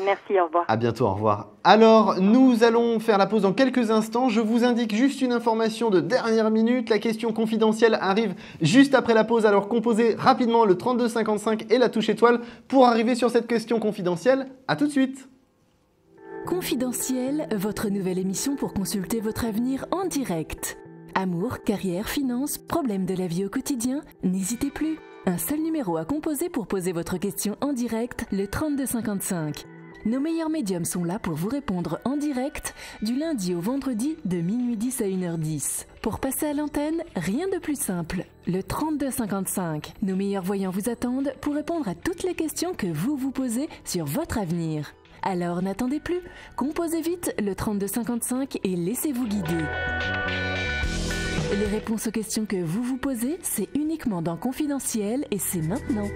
Merci, au revoir. À bientôt, au revoir. Alors, nous allons faire la pause dans quelques instants. Je vous indique juste une information de dernière minute. La question confidentielle arrive juste après la pause. Alors, composez rapidement le 3255 et la touche étoile pour arriver sur cette question confidentielle. À tout de suite. Confidentiel, votre nouvelle émission pour consulter votre avenir en direct. Amour, carrière, finances, problèmes de la vie au quotidien, n'hésitez plus. Un seul numéro à composer pour poser votre question en direct, le 3255. Nos meilleurs médiums sont là pour vous répondre en direct du lundi au vendredi de minuit 10 à 1h10. Pour passer à l'antenne, rien de plus simple. Le 3255. Nos meilleurs voyants vous attendent pour répondre à toutes les questions que vous vous posez sur votre avenir. Alors n'attendez plus, composez vite le 3255 et laissez-vous guider. Les réponses aux questions que vous vous posez, c'est uniquement dans Confidentiel et c'est maintenant.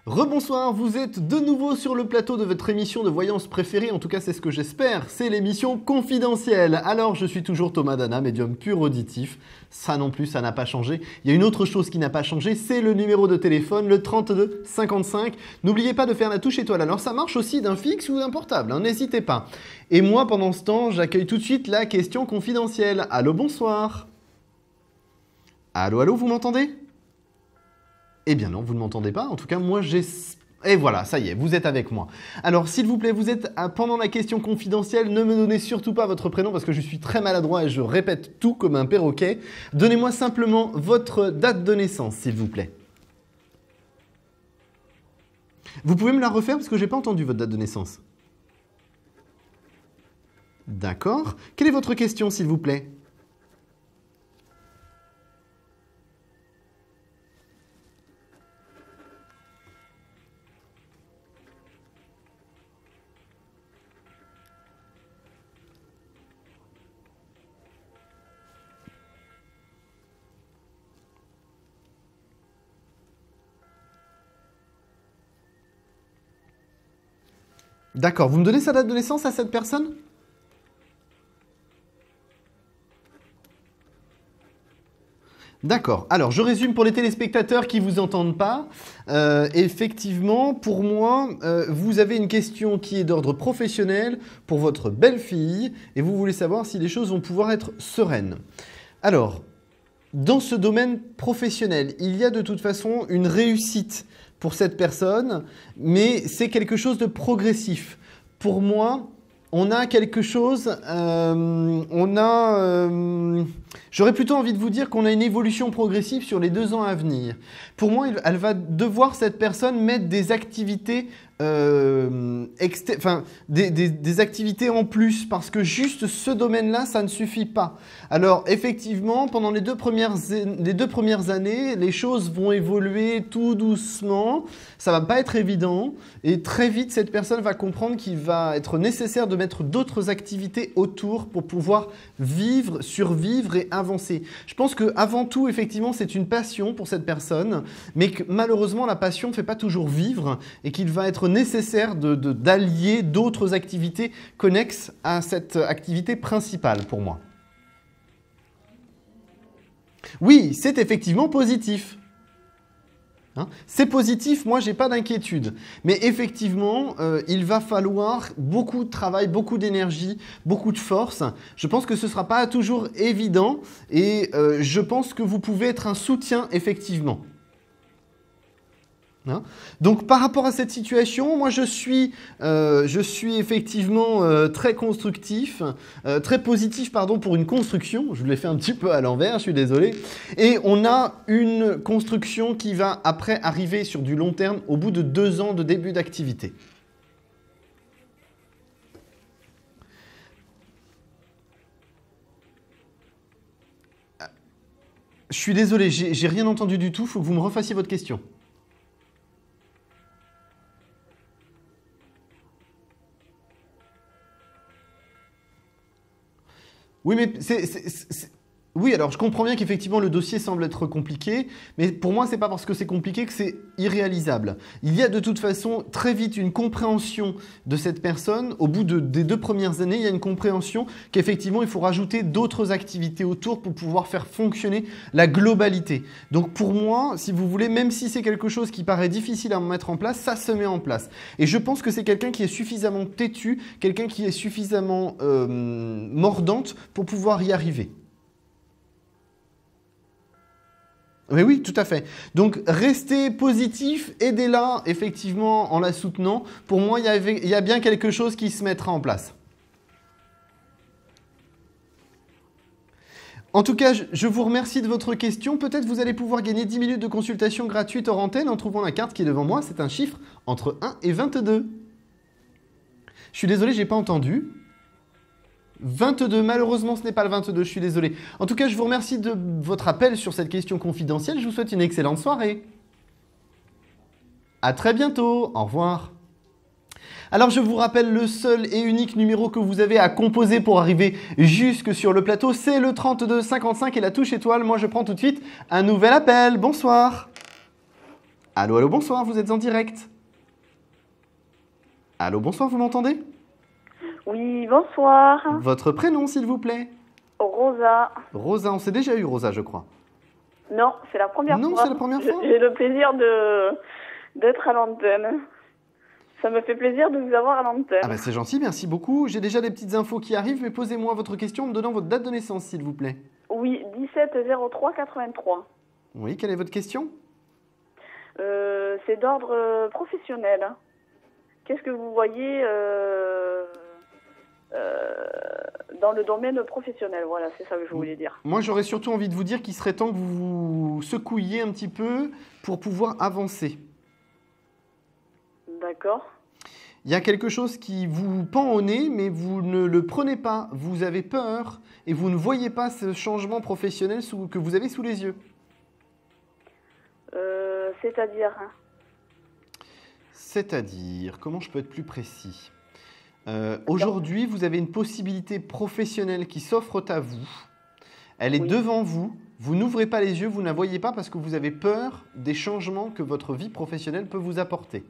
Rebonsoir, vous êtes de nouveau sur le plateau de votre émission de voyance préférée, en tout cas c'est ce que j'espère, c'est l'émission Confidentielle. Alors je suis toujours Thomas Dana, médium pur auditif, ça non plus ça n'a pas changé. Il y a une autre chose qui n'a pas changé, c'est le numéro de téléphone, le 32 55. N'oubliez pas de faire la touche étoile, alors ça marche aussi d'un fixe ou d'un portable, hein, n'hésitez pas. Et moi pendant ce temps, j'accueille tout de suite la question confidentielle. Allô, bonsoir. Allô, vous m'entendez ? Eh bien non, vous ne m'entendez pas. En tout cas, moi, j'ai... Et voilà, ça y est, vous êtes avec moi. Alors, s'il vous plaît, vous êtes pendant la question confidentielle. Ne me donnez surtout pas votre prénom parce que je suis très maladroit et je répète tout comme un perroquet. Donnez-moi simplement votre date de naissance, s'il vous plaît. Vous pouvez me la refaire parce que je n'ai pas entendu votre date de naissance. D'accord. Quelle est votre question, s'il vous plaît ? D'accord, vous me donnez sa date de naissance à cette personne ? D'accord, alors je résume pour les téléspectateurs qui ne vous entendent pas. Effectivement, pour moi, vous avez une question qui est d'ordre professionnel pour votre belle-fille et vous voulez savoir si les choses vont pouvoir être sereines. Alors, dans ce domaine professionnel, il y a de toute façon une réussite pour cette personne, mais c'est quelque chose de progressif. Pour moi, on a quelque chose, j'aurais plutôt envie de vous dire qu'on a une évolution progressive sur les 2 ans à venir. Pour moi, elle va devoir, cette personne, mettre des activités, des activités en plus, parce que juste ce domaine-là, ça ne suffit pas. Alors, effectivement, pendant les deux premières années, les choses vont évoluer tout doucement. Ça va pas être évident. Et très vite, cette personne va comprendre qu'il va être nécessaire de mettre d'autres activités autour pour pouvoir vivre, survivre et avancer. Je pense qu'avant tout, effectivement, c'est une passion pour cette personne, mais que malheureusement, la passion ne fait pas toujours vivre et qu'il va être nécessaire d'allier d'autres activités connexes à cette activité principale pour moi. Oui, c'est effectivement positif. Hein, c'est positif, moi j'ai pas d'inquiétude. Mais effectivement, il va falloir beaucoup de travail, beaucoup d'énergie, beaucoup de force. Je pense que ce ne sera pas toujours évident et je pense que vous pouvez être un soutien effectivement. Hein, donc par rapport à cette situation, moi je suis effectivement très constructif, très positif pardon, pour une construction. Je vous l'ai fait un petit peu à l'envers, je suis désolé. Et on a une construction qui va après arriver sur du long terme au bout de 2 ans de début d'activité. Je suis désolé, j'ai rien entendu du tout, il faut que vous me refassiez votre question. Oui, mais oui, alors je comprends bien qu'effectivement le dossier semble être compliqué, mais pour moi, ce n'est pas parce que c'est compliqué que c'est irréalisable. Il y a de toute façon très vite une compréhension de cette personne. Au bout des 2 premières années, il y a une compréhension qu'effectivement, il faut rajouter d'autres activités autour pour pouvoir faire fonctionner la globalité. Donc pour moi, si vous voulez, même si c'est quelque chose qui paraît difficile à mettre en place, ça se met en place. Et je pense que c'est quelqu'un qui est suffisamment têtu, quelqu'un qui est suffisamment mordante pour pouvoir y arriver. Oui, oui, tout à fait. Donc, restez positif, aidez-la, effectivement, en la soutenant. Pour moi, il y a bien quelque chose qui se mettra en place. En tout cas, je vous remercie de votre question. Peut-être vous allez pouvoir gagner 10 minutes de consultation gratuite hors antenne en trouvant la carte qui est devant moi. C'est un chiffre entre 1 et 22. Je suis désolé, je n'ai pas entendu. 22, malheureusement ce n'est pas le 22, je suis désolé. En tout cas, je vous remercie de votre appel sur cette question confidentielle. Je vous souhaite une excellente soirée. À très bientôt, au revoir. Alors je vous rappelle le seul et unique numéro que vous avez à composer pour arriver jusque sur le plateau, c'est le 32 55 et la touche étoile. Moi je prends tout de suite un nouvel appel. Bonsoir. Allô, allô, bonsoir, vous êtes en direct. Allô, bonsoir, vous m'entendez ? Oui, bonsoir. Votre prénom, s'il vous plaît? Rosa. Rosa, on s'est déjà eu, Rosa, je crois. Non, c'est la première fois. Non, c'est la première fois. J'ai le plaisir d'être à l'antenne. Ça me fait plaisir de vous avoir à l'antenne. Ah bah c'est gentil, merci beaucoup. J'ai déjà des petites infos qui arrivent, mais posez-moi votre question en me donnant votre date de naissance, s'il vous plaît. Oui, 17-03-83. Oui, quelle est votre question? C'est d'ordre professionnel. Qu'est-ce que vous voyez dans le domaine professionnel? Voilà, c'est ça que je voulais dire. Moi, j'aurais surtout envie de vous dire qu'il serait temps que vous vous secouiez un petit peu pour pouvoir avancer. D'accord. Il y a quelque chose qui vous pend au nez, mais vous ne le prenez pas. Vous avez peur et vous ne voyez pas ce changement professionnel que vous avez sous les yeux. C'est-à-dire C'est-à-dire, comment je peux être plus précis? Aujourd'hui, vous avez une possibilité professionnelle qui s'offre à vous. Elle est devant vous. Vous n'ouvrez pas les yeux, vous ne la voyez pas parce que vous avez peur des changements que votre vie professionnelle peut vous apporter.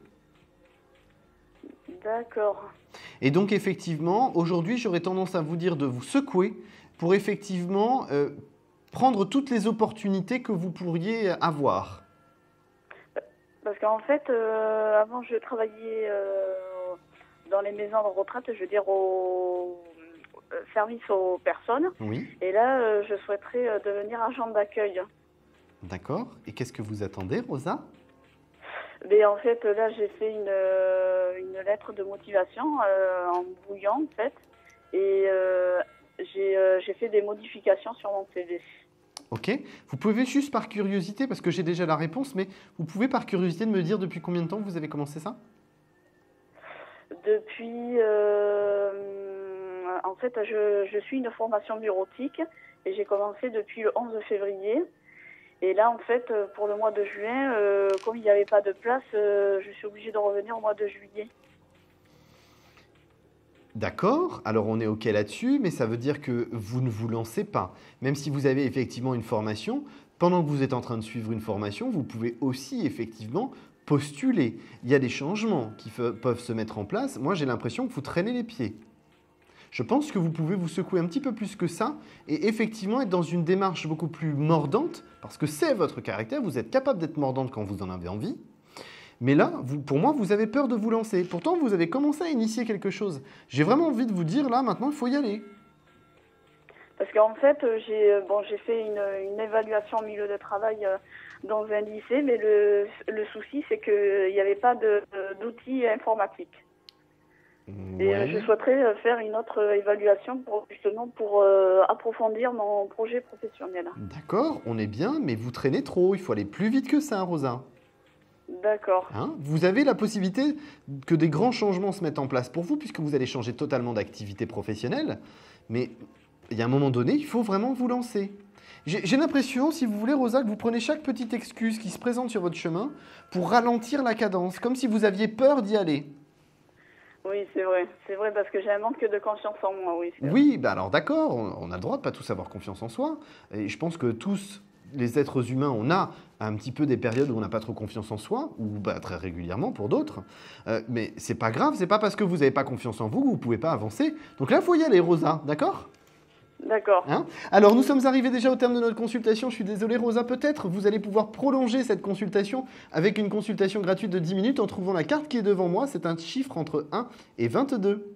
D'accord. Et donc, effectivement, aujourd'hui, j'aurais tendance à vous dire de vous secouer pour effectivement prendre toutes les opportunités que vous pourriez avoir. Parce qu'en fait, avant, je travaillais dans les maisons de retraite, je veux dire au service aux personnes. Oui. Et là, je souhaiterais devenir agent d'accueil. D'accord. Et qu'est-ce que vous attendez, Rosa? Mais en fait, là, j'ai fait une lettre de motivation en brouillon, en fait. Et j'ai fait des modifications sur mon CV. Ok. Vous pouvez juste par curiosité, parce que j'ai déjà la réponse, mais vous pouvez par curiosité me dire depuis combien de temps vous avez commencé ça? Depuis... en fait, je suis une formation bureautique et j'ai commencé depuis le 11 février. Et là, en fait, pour le mois de juin, comme il n'y avait pas de place, je suis obligée de revenir au mois de juillet. D'accord, alors on est OK là-dessus, mais ça veut dire que vous ne vous lancez pas. Même si vous avez effectivement une formation, pendant que vous êtes en train de suivre une formation, vous pouvez aussi effectivement postuler. Il y a des changements qui peuvent se mettre en place. Moi, j'ai l'impression que vous traînez les pieds. Je pense que vous pouvez vous secouer un petit peu plus que ça et effectivement être dans une démarche beaucoup plus mordante, parce que c'est votre caractère, vous êtes capable d'être mordante quand vous en avez envie. Mais là, pour moi, vous avez peur de vous lancer. Pourtant, vous avez commencé à initier quelque chose. J'ai vraiment envie de vous dire, là, maintenant, il faut y aller. Parce qu'en fait, j'ai fait une évaluation en milieu de travail dans un lycée, mais le souci, c'est qu'il n'y avait pas d'outils informatiques. Et je souhaiterais faire une autre évaluation pour approfondir mon projet professionnel. D'accord, on est bien, mais vous traînez trop. Il faut aller plus vite que ça, Rosa. D'accord. Hein, vous avez la possibilité que des grands changements se mettent en place pour vous, puisque vous allez changer totalement d'activité professionnelle. Mais il y a un moment donné, il faut vraiment vous lancer. J'ai l'impression, si vous voulez, Rosa, que vous prenez chaque petite excuse qui se présente sur votre chemin pour ralentir la cadence, comme si vous aviez peur d'y aller. Oui, c'est vrai. C'est vrai, parce que j'ai un manque de confiance en moi, oui. Oui, bah alors d'accord, on a le droit de pas tous avoir confiance en soi. Et je pense que tous, les êtres humains, on a un petit peu des périodes où on n'a pas trop confiance en soi, ou très régulièrement pour d'autres. Mais c'est pas grave, c'est pas parce que vous n'avez pas confiance en vous que vous pouvez pas avancer. Donc là, il faut y aller, Rosa, d'accord ? D'accord. Hein ? Alors, nous sommes arrivés déjà au terme de notre consultation. Je suis désolé, Rosa, peut-être vous allez pouvoir prolonger cette consultation avec une consultation gratuite de 10 minutes en trouvant la carte qui est devant moi. C'est un chiffre entre 1 et 22.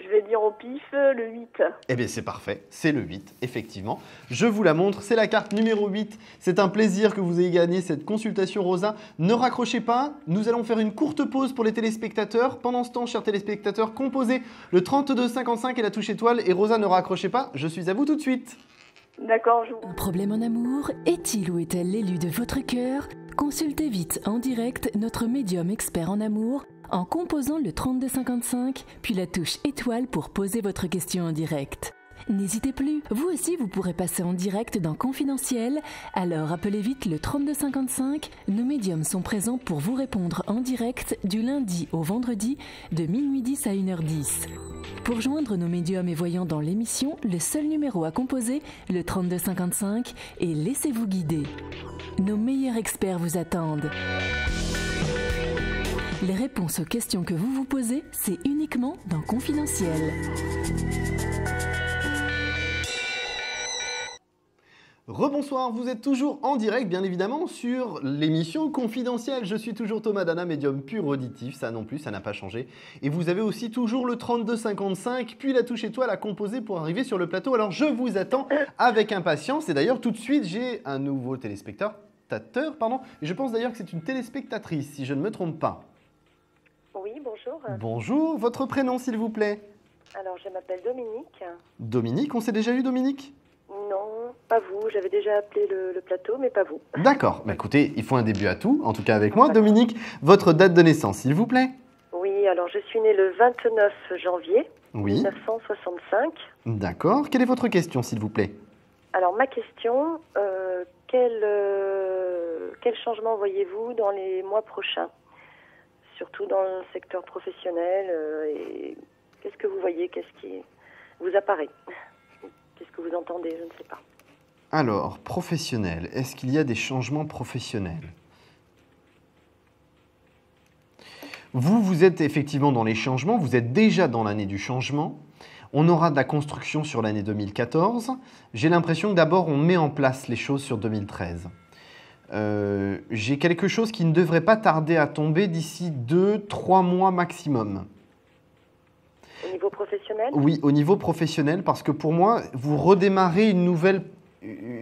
Je vais dire au pif le 8. Eh bien, c'est parfait. C'est le 8, effectivement. Je vous la montre. C'est la carte numéro 8. C'est un plaisir que vous ayez gagné cette consultation, Rosa. Ne raccrochez pas. Nous allons faire une courte pause pour les téléspectateurs. Pendant ce temps, chers téléspectateurs, composez le 3255 et la touche étoile. Et Rosa, ne raccrochez pas. Je suis à vous tout de suite. D'accord. Un problème en amour? Est-il ou est-elle l'élu de votre cœur? Consultez vite en direct notre médium expert en amour en composant le 3255, puis la touche étoile pour poser votre question en direct. N'hésitez plus, vous aussi vous pourrez passer en direct dans Confidentiel, alors appelez vite le 3255, nos médiums sont présents pour vous répondre en direct du lundi au vendredi de minuit 10 à 1h10. Pour joindre nos médiums et voyants dans l'émission, le seul numéro à composer, le 3255, et laissez-vous guider. Nos meilleurs experts vous attendent. Les réponses aux questions que vous vous posez, c'est uniquement dans Confidentiel. Rebonsoir, vous êtes toujours en direct, bien évidemment, sur l'émission Confidentielle. Je suis toujours Thomas Dana, médium pur auditif, ça non plus, ça n'a pas changé. Et vous avez aussi toujours le 3255, puis la touche étoile à composer pour arriver sur le plateau. Alors je vous attends avec impatience. Et d'ailleurs, tout de suite, j'ai un nouveau téléspectateur, et je pense d'ailleurs que c'est une téléspectatrice, si je ne me trompe pas. Oui, bonjour. Bonjour, votre prénom s'il vous plaît? Alors, je m'appelle Dominique. Dominique, on s'est déjà eu Dominique? Non, pas vous. J'avais déjà appelé le plateau, mais pas vous. D'accord, bah, écoutez, il faut un début à tout, en tout cas avec moi. Dominique, votre date de naissance s'il vous plaît? Oui, alors je suis née le 29 janvier 1965. D'accord, quelle est votre question s'il vous plaît? Alors, ma question, quel changement voyez-vous dans les mois prochains? Surtout dans le secteur professionnel, et qu'est-ce que vous voyez, qu'est-ce qui vous apparaît, qu'est-ce que vous entendez, je ne sais pas. Alors, professionnel, est-ce qu'il y a des changements professionnels? Vous êtes effectivement dans les changements, vous êtes déjà dans l'année du changement. On aura de la construction sur l'année 2014. J'ai l'impression que d'abord on met en place les choses sur 2013. J'ai quelque chose qui ne devrait pas tarder à tomber d'ici 2-3 mois maximum. Au niveau professionnel? Oui, au niveau professionnel, parce que pour moi, vous redémarrez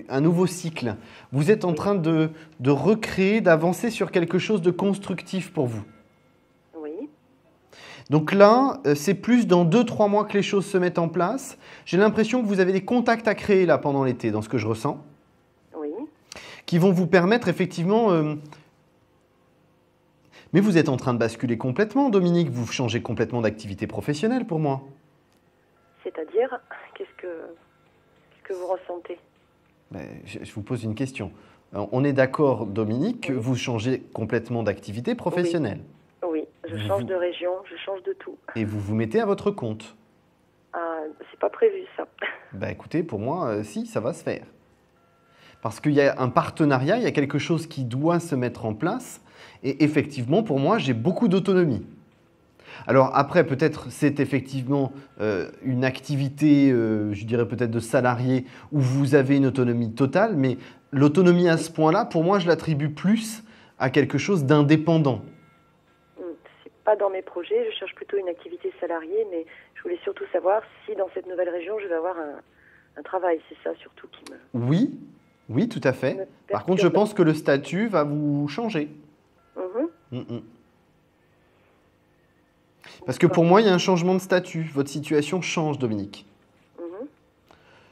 un nouveau cycle. Vous êtes en train de recréer, d'avancer sur quelque chose de constructif pour vous. Oui. Donc là, c'est plus dans 2-3 mois que les choses se mettent en place. J'ai l'impression que vous avez des contacts à créer là pendant l'été, dans ce que je ressens. Qui vont vous permettre effectivement... Mais vous êtes en train de basculer complètement, Dominique. Vous changez complètement d'activité professionnelle pour moi. C'est-à-dire, qu'est-ce que vous ressentez? Je vous pose une question. On est d'accord, Dominique, que vous changez complètement d'activité professionnelle? Oui, je change de région, je change de tout. Et vous vous mettez à votre compte? Ah, c'est pas prévu ça. Écoutez, pour moi, si, ça va se faire. Parce qu'il y a un partenariat, il y a quelque chose qui doit se mettre en place. Et effectivement, pour moi, j'ai beaucoup d'autonomie. Alors après, peut-être c'est effectivement une activité, je dirais peut-être de salarié, où vous avez une autonomie totale, mais l'autonomie à ce point-là, pour moi, je l'attribue plus à quelque chose d'indépendant. C'est pas dans mes projets, je cherche plutôt une activité salariée, mais je voulais surtout savoir si dans cette nouvelle région, je vais avoir un travail. C'est ça surtout qui me... Oui, oui, tout à fait. Par contre, je pense que le statut va vous changer. Parce que pour moi, il y a un changement de statut. Votre situation change, Dominique.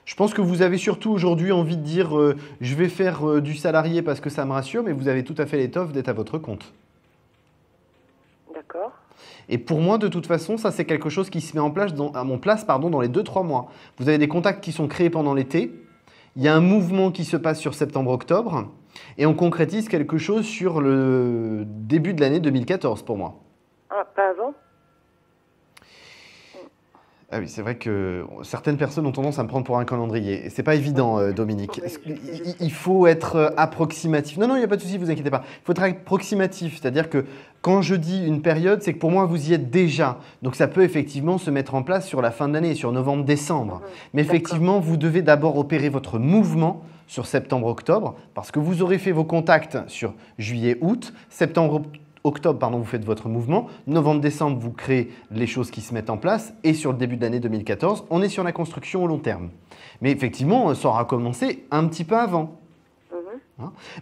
Je pense que vous avez surtout aujourd'hui envie de dire je vais faire du salarié parce que ça me rassure, mais vous avez tout à fait l'étoffe d'être à votre compte. D'accord. Et pour moi, de toute façon, ça c'est quelque chose qui se met en place dans les 2-3 mois. Vous avez des contacts qui sont créés pendant l'été. Il y a un mouvement qui se passe sur septembre-octobre. Et on concrétise quelque chose sur le début de l'année 2014 pour moi. Ah, pas avant ? Ah oui, c'est vrai que certaines personnes ont tendance à me prendre pour un calendrier. Et c'est pas évident, Dominique. Il faut être approximatif. Non, il n'y a pas de souci, vous inquiétez pas. Il faut être approximatif. C'est-à-dire que quand je dis une période, c'est que pour moi, vous y êtes déjà. Donc ça peut effectivement se mettre en place sur la fin de l'année, sur novembre-décembre. Mais effectivement, vous devez d'abord opérer votre mouvement sur septembre-octobre, parce que vous aurez fait vos contacts sur juillet-août, septembre-octobre, vous faites votre mouvement, novembre-décembre, vous créez les choses qui se mettent en place, et sur le début de l'année 2014, on est sur la construction au long terme. Mais effectivement, ça aura commencé un petit peu avant.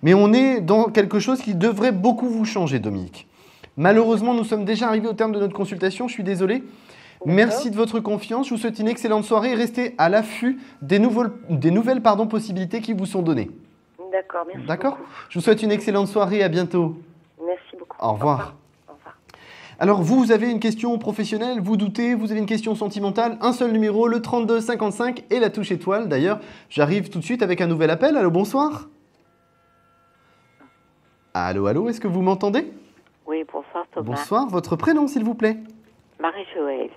Mais on est dans quelque chose qui devrait beaucoup vous changer, Dominique. Malheureusement, nous sommes déjà arrivés au terme de notre consultation, je suis désolé. Merci de votre confiance. Je vous souhaite une excellente soirée et restez à l'affût des nouvelles possibilités qui vous sont données. D'accord, merci. D'accord ? Je vous souhaite une excellente soirée et à bientôt. Merci beaucoup. Au revoir. Au revoir. Alors, vous avez une question professionnelle, vous doutez, vous avez une question sentimentale, un seul numéro, le 32 55 et la touche étoile. D'ailleurs, j'arrive tout de suite avec un nouvel appel. Allô, bonsoir. Allô, est-ce que vous m'entendez ? Oui, bonsoir Thomas. Bonsoir, votre prénom s'il vous plaît ? Marie-Joëlle.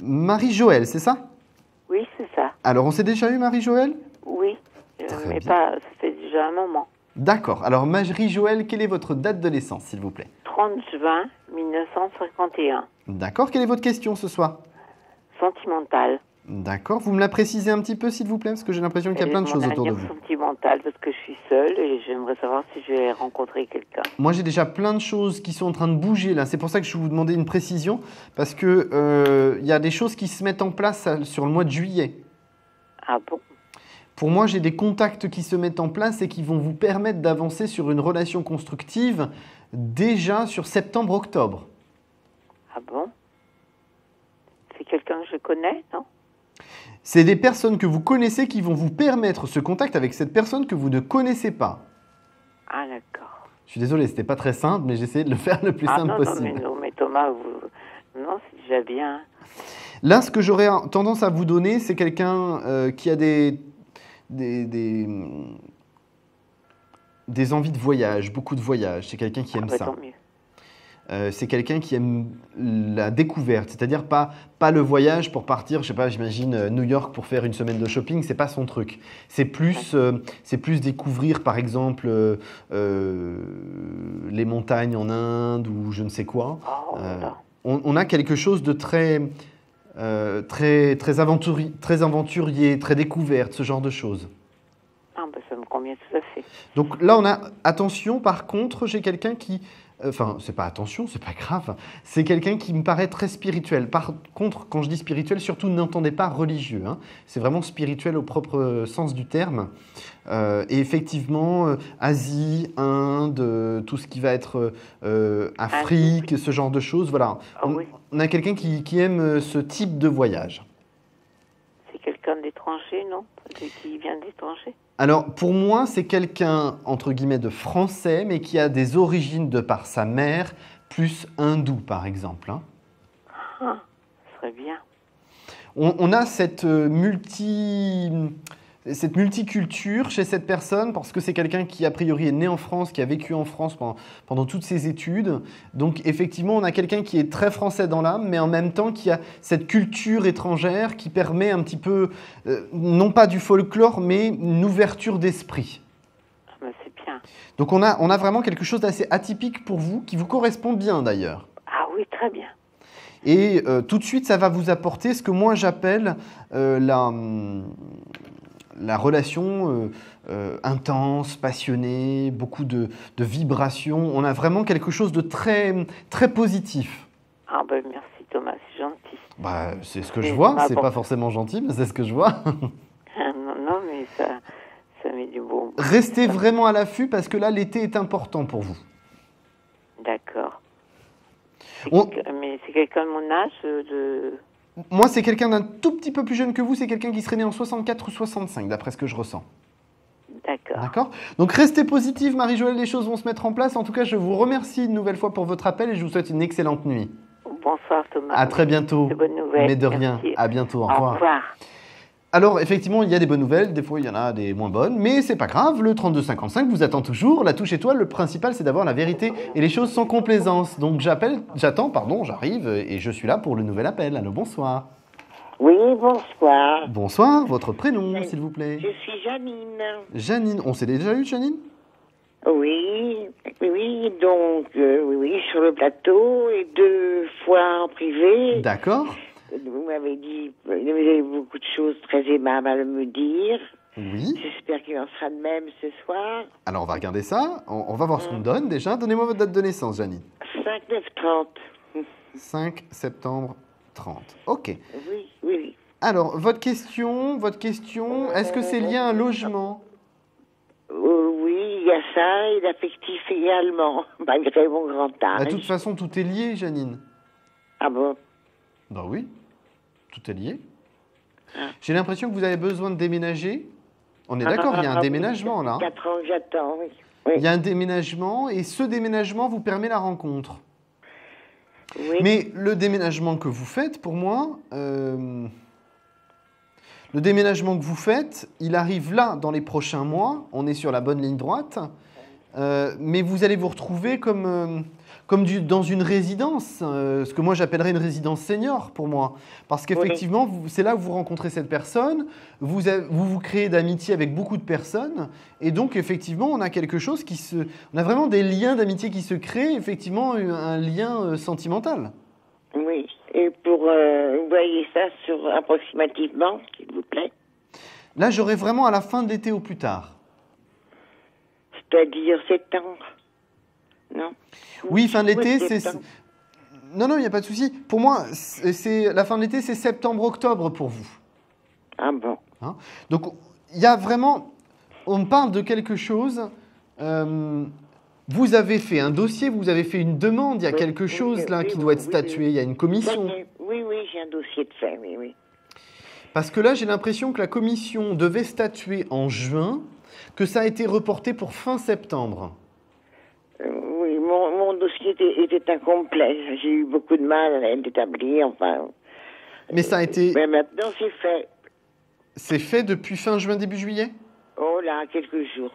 Marie-Joëlle, c'est ça ? Oui, c'est ça. Alors, on s'est déjà eu, Marie-Joëlle ? Oui, mais pas, ça fait déjà un moment. D'accord. Alors, Marie-Joëlle, quelle est votre date de naissance, s'il vous plaît ? 30 juin 1951. D'accord. Quelle est votre question ce soir ? Sentimentale. D'accord. Vous me la précisez un petit peu, s'il vous plaît, parce que j'ai l'impression qu'il y a plein de choses autour de vous. Sentimentale, parce que je suis seule et j'aimerais savoir si je vais rencontrer quelqu'un. Moi, j'ai déjà plein de choses qui sont en train de bouger là. C'est pour ça que je vous demandais une précision, parce que y a des choses qui se mettent en place sur le mois de juillet. Ah bon ? Pour moi, j'ai des contacts qui se mettent en place et qui vont vous permettre d'avancer sur une relation constructive déjà sur septembre-octobre. Ah bon ? C'est quelqu'un que je connais, non ? C'est des personnes que vous connaissez qui vont vous permettre ce contact avec cette personne que vous ne connaissez pas. Ah d'accord. Je suis désolé, c'était pas très simple, mais j'ai essayé de le faire le plus simple possible. Non, mais Thomas, non, c'est déjà bien. Là, ce que j'aurais tendance à vous donner, c'est quelqu'un qui a des envies de voyage, beaucoup de voyage. C'est quelqu'un qui aime ça. Tant mieux. C'est quelqu'un qui aime la découverte, c'est-à-dire pas le voyage pour partir, je sais pas, j'imagine New York pour faire une semaine de shopping, c'est pas son truc. C'est plus découvrir par exemple les montagnes en Inde ou je ne sais quoi. On a quelque chose de très aventurier, très découverte, ce genre de choses. Ah ben ça me convient tout à fait. Donc là, on a attention. Par contre, j'ai quelqu'un qui Enfin, c'est pas attention, c'est pas grave. C'est quelqu'un qui me paraît très spirituel. Par contre, quand je dis spirituel, surtout n'entendez pas religieux. Hein. C'est vraiment spirituel au propre sens du terme. Et effectivement, Asie, Inde, tout ce qui va être Afrique, ce genre de choses. Voilà. On a quelqu'un qui aime ce type de voyage. C'est quelqu'un d'étranger, non? Qui vient d'étranger? Alors, pour moi, c'est quelqu'un, entre guillemets, de français, mais qui a des origines de par sa mère, plus hindou, par exemple. Hein. Ah, ce serait bien. On a cette multiculture chez cette personne, parce que c'est quelqu'un qui, a priori, est né en France, qui a vécu en France pendant toutes ses études. Donc, effectivement, on a quelqu'un qui est très français dans l'âme, mais en même temps qui a cette culture étrangère qui permet un petit peu, non pas du folklore, mais une ouverture d'esprit. Ah, ben c'est bien. Donc, on a vraiment quelque chose d'assez atypique pour vous, qui vous correspond bien d'ailleurs. Ah oui, très bien. Et tout de suite, ça va vous apporter ce que moi j'appelle la relation intense, passionnée, beaucoup de vibrations. On a vraiment quelque chose de très, très positif. Ah ben merci Thomas, c'est gentil. Bah, c'est ce que je vois, c'est pas forcément gentil, mais c'est ce que je vois. Non, mais ça met du bon. Restez vraiment à l'affût parce que là, l'été est important pour vous. D'accord. On- Mais c'est quelqu'un de mon âge Moi, c'est quelqu'un d'un tout petit peu plus jeune que vous, c'est quelqu'un qui serait né en 64 ou 65, d'après ce que je ressens. D'accord. D'accord. Donc restez positive, Marie-Joëlle, les choses vont se mettre en place. En tout cas, je vous remercie une nouvelle fois pour votre appel et je vous souhaite une excellente nuit. Bonsoir Thomas. À très bientôt. De bonnes nouvelles. Mais de rien. Merci. À bientôt. Au Au revoir. revoir. Alors, effectivement, il y a des bonnes nouvelles, des fois il y en a des moins bonnes, mais c'est pas grave, le 3255 vous attend toujours, la touche étoile, le principal c'est d'avoir la vérité et les choses sans complaisance. Donc j'arrive et je suis là pour le nouvel appel. Allô, bonsoir. Oui, bonsoir. Bonsoir, votre prénom, s'il vous plaît. Je suis Janine. Janine, on s'est déjà eu, Janine? Oui, donc, oui, sur le plateau et 2 fois en privé. D'accord. Vous m'avez dit, vous avez beaucoup de choses très aimables à me dire. Oui. J'espère qu'il en sera de même ce soir. Alors on va regarder ça, on va voir ce qu'on me donne déjà. Donnez-moi votre date de naissance, Janine. 5-9-30. 5 septembre 30. Ok. Oui. Alors, votre question, est-ce que c'est lié à un logement? Oui, il y a ça et l'affectif également, malgré mon grand âge. De toute façon, tout est lié, Janine. Ah bon? Bah oui, tout est lié. J'ai l'impression que vous avez besoin de déménager. On est d'accord, il y a un déménagement là. 4 ans que j'attends, oui. Il y a un déménagement et ce déménagement vous permet la rencontre. Oui. Mais le déménagement que vous faites, pour moi, le déménagement que vous faites, il arrive là dans les prochains mois. On est sur la bonne ligne droite. Mais vous allez vous retrouver comme dans une résidence, ce que moi j'appellerais une résidence senior pour moi. Parce qu'effectivement, c'est là où vous rencontrez cette personne, vous créez d'amitié avec beaucoup de personnes, et donc effectivement, on a quelque chose on a vraiment des liens d'amitié qui se créent, effectivement, un lien sentimental. Oui, et pour, vous voyez ça sur approximativement, s'il vous plaît. Là, j'aurai vraiment à la fin de l'été au plus tard. C'est-à-dire septembre, non? Oui, fin de l'été, c'est... septembre. Non, il n'y a pas de souci. Pour moi, la fin de l'été, c'est septembre-octobre pour vous. Ah bon. Hein? Donc, il y a vraiment... On parle de quelque chose... vous avez fait un dossier, vous avez fait une demande, il y a quelque chose là qui doit être statué, il y a une commission. Oui, j'ai un dossier de fait, oui. Parce que là, j'ai l'impression que la commission devait statuer en juin, que ça a été reporté pour fin septembre. Oui, mon dossier était incomplet. J'ai eu beaucoup de mal à l'établir, enfin. Mais ça a été... Mais maintenant, c'est fait. C'est fait depuis fin juin, début juillet? Oh là, quelques jours.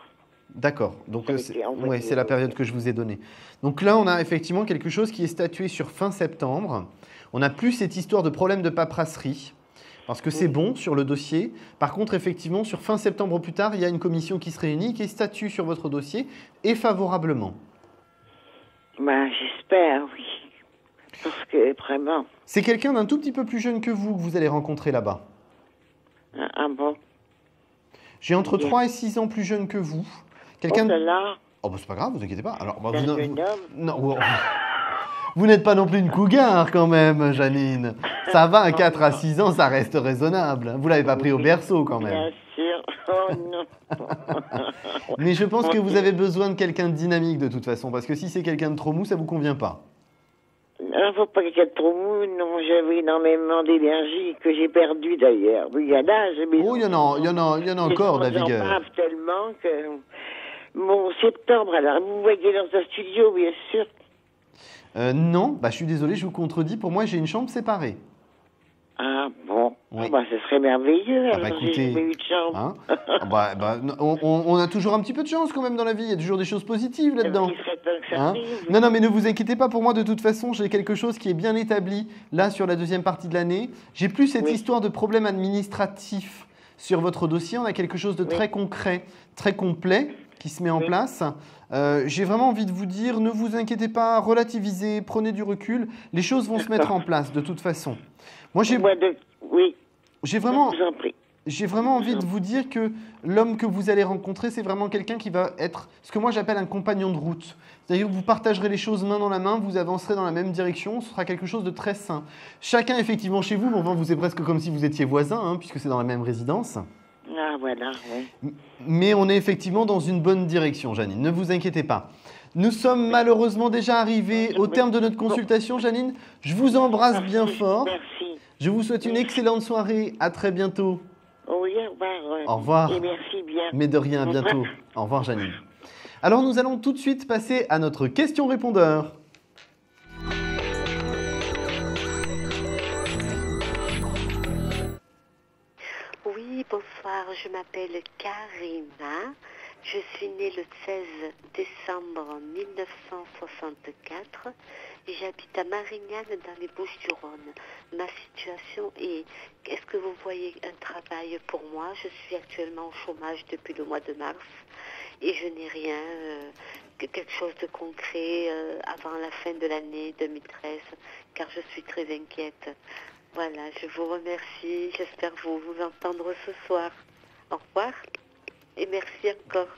D'accord, donc c'est la période que je vous ai donnée. Donc là, on a effectivement quelque chose qui est statué sur fin septembre. On n'a plus cette histoire de problème de paperasserie, parce que c'est bon sur le dossier. Par contre, effectivement, sur fin septembre ou plus tard, il y a une commission qui se réunit, qui statue sur votre dossier, et favorablement. Ben, j'espère, oui. Parce que, vraiment... C'est quelqu'un d'un tout petit peu plus jeune que vous allez rencontrer là-bas. Ah bon? J'ai entre 3 et 6 ans plus jeune que vous. Quelqu'un de là. Oh, bah c'est pas grave, vous inquiétez pas. Alors, bah, Non, vous n'êtes pas non plus une cougar quand même, Janine. Ça va, 4 à 6 ans, ça reste raisonnable. Vous l'avez pas pris au berceau quand même. Bien sûr. Oh non. Mais je pense que vous avez besoin de quelqu'un de dynamique de toute façon, parce que si c'est quelqu'un de trop mou, ça vous convient pas. Non, faut pas quelqu'un de trop mou. Non, j'avais énormément d'énergie que j'ai perdu d'ailleurs. Oui, il y en a, Oh, il y en a encore, David. J'en bave tellement que... Bon, septembre, alors, vous voyez dans un studio, bien sûr. Non, je suis désolé, je vous contredis. Pour moi, j'ai une chambre séparée. Ah bon, oui. Ce serait merveilleux. Écoutez, j'ai jamais eu de chance. Hein on a toujours un petit peu de chance quand même dans la vie. Il y a toujours des choses positives là-dedans. Non, mais ne vous inquiétez pas. Pour moi, de toute façon, j'ai quelque chose qui est bien établi là sur la deuxième partie de l'année. J'ai plus cette histoire de problème administratif sur votre dossier. On a quelque chose de très concret, très complet, qui se met en place. J'ai vraiment envie de vous dire, ne vous inquiétez pas, relativisez, prenez du recul. Les choses vont se mettre en place de toute façon. Moi, Oui. j'ai vraiment... Je vous en prie. J'ai vraiment envie de vous dire que l'homme que vous allez rencontrer, c'est vraiment quelqu'un qui va être ce que moi j'appelle un compagnon de route. C'est-à-dire que vous partagerez les choses main dans la main, vous avancerez dans la même direction, ce sera quelque chose de très sain. Chacun effectivement chez vous, enfin, vous êtes presque comme si vous étiez voisins, hein, puisque c'est dans la même résidence. Ah voilà, oui. Mais on est effectivement dans une bonne direction, Janine, ne vous inquiétez pas. Nous sommes malheureusement déjà arrivés au terme de notre consultation, Janine. Je vous embrasse bien fort. Merci. Je vous souhaite une excellente soirée, à très bientôt. Oui, au revoir. Au revoir. Et merci bien. Mais de rien, à bientôt. Au revoir, Janine. Alors, nous allons tout de suite passer à notre question-répondeur. Oui, bonsoir, je m'appelle Karina. Je suis née le 16 décembre 1964 et j'habite à Marignane dans les Bouches-du-Rhône. Ma situation est, est-ce que vous voyez un travail pour moi? Je suis actuellement au chômage depuis le mois de mars et je n'ai rien, quelque chose de concret avant la fin de l'année 2013 car je suis très inquiète. Voilà, je vous remercie, j'espère vous entendre ce soir. Au revoir. Et merci encore.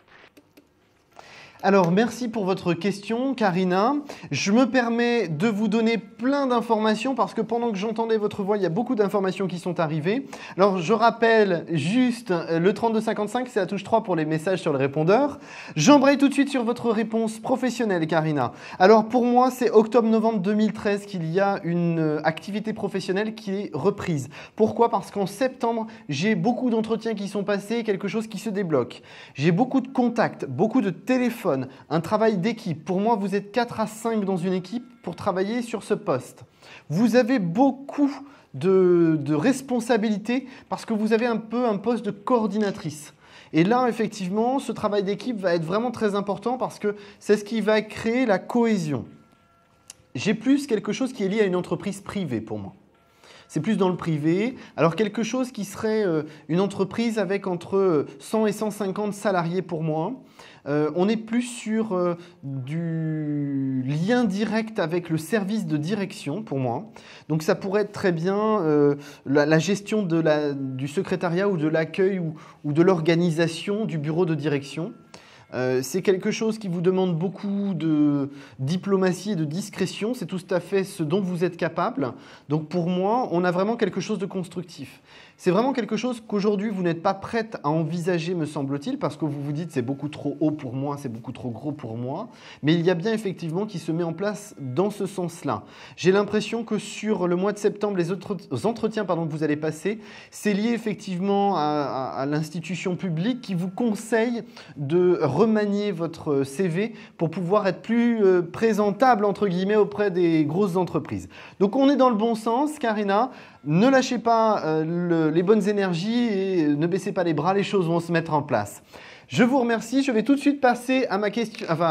Alors, merci pour votre question, Karina. Je me permets de vous donner plein d'informations parce que pendant que j'entendais votre voix, il y a beaucoup d'informations qui sont arrivées. Alors, je rappelle juste le 3255, c'est la touche 3 pour les messages sur le répondeur. J'embraye tout de suite sur votre réponse professionnelle, Karina. Alors, pour moi, c'est octobre-novembre 2013 qu'il y a une activité professionnelle qui est reprise. Pourquoi? Parce qu'en septembre, j'ai beaucoup d'entretiens qui sont passés, quelque chose qui se débloque. J'ai beaucoup de contacts, beaucoup de téléphones. Un travail d'équipe. Pour moi, vous êtes 4 à 5 dans une équipe pour travailler sur ce poste. Vous avez beaucoup de responsabilités parce que vous avez un peu un poste de coordinatrice. Et là, effectivement, ce travail d'équipe va être vraiment très important parce que c'est ce qui va créer la cohésion. J'ai plus quelque chose qui est lié à une entreprise privée pour moi. C'est plus dans le privé. Alors quelque chose qui serait une entreprise avec entre 100 et 150 salariés pour moi. On est plus sur du lien direct avec le service de direction pour moi. Donc ça pourrait être très bien la gestion du secrétariat ou de l'accueil ou de l'organisation du bureau de direction. C'est quelque chose qui vous demande beaucoup de diplomatie et de discrétion. C'est tout à fait ce dont vous êtes capable. Donc pour moi, on a vraiment quelque chose de constructif. C'est vraiment quelque chose qu'aujourd'hui, vous n'êtes pas prête à envisager, me semble-t-il, parce que vous vous dites c'est beaucoup trop haut pour moi, c'est beaucoup trop gros pour moi. Mais il y a bien effectivement qui se met en place dans ce sens-là. J'ai l'impression que sur le mois de septembre, les autres entretiens que vous allez passer, c'est lié effectivement à l'institution publique qui vous conseille de remanier votre CV pour pouvoir être plus présentable, entre guillemets, auprès des grosses entreprises. Donc on est dans le bon sens, Karina. Ne lâchez pas les bonnes énergies et ne baissez pas les bras, les choses vont se mettre en place. Je vous remercie. Je vais tout de suite passer à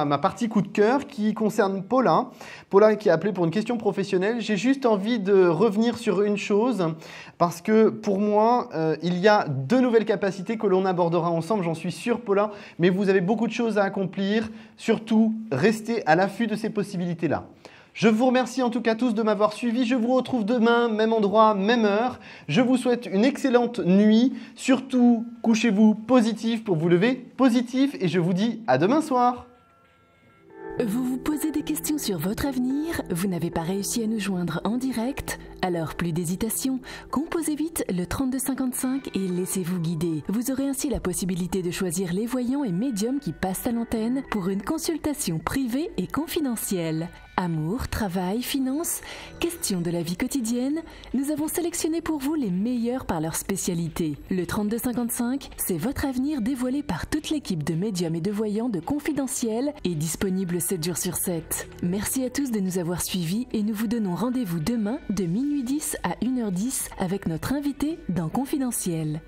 ma partie coup de cœur qui concerne Paula. Paula qui a appelé pour une question professionnelle. J'ai juste envie de revenir sur une chose parce que pour moi, il y a 2 nouvelles capacités que l'on abordera ensemble, j'en suis sûr, Paula. Mais vous avez beaucoup de choses à accomplir. Surtout, restez à l'affût de ces possibilités-là. Je vous remercie en tout cas tous de m'avoir suivi. Je vous retrouve demain, même endroit, même heure. Je vous souhaite une excellente nuit. Surtout, couchez-vous positif pour vous lever positif. Et je vous dis à demain soir. Vous vous posez des questions sur votre avenir? Vous n'avez pas réussi à nous joindre en direct? Alors plus d'hésitation, composez vite le 3255 et laissez-vous guider. Vous aurez ainsi la possibilité de choisir les voyants et médiums qui passent à l'antenne pour une consultation privée et confidentielle. Amour, travail, finances, questions de la vie quotidienne, nous avons sélectionné pour vous les meilleurs par leur spécialité. Le 3255, c'est votre avenir dévoilé par toute l'équipe de médiums et de voyants de Confidentiel et disponible 7 jours sur 7. Merci à tous de nous avoir suivis et nous vous donnons rendez-vous demain de minuit 10 à 1h10 avec notre invité dans Confidentiel.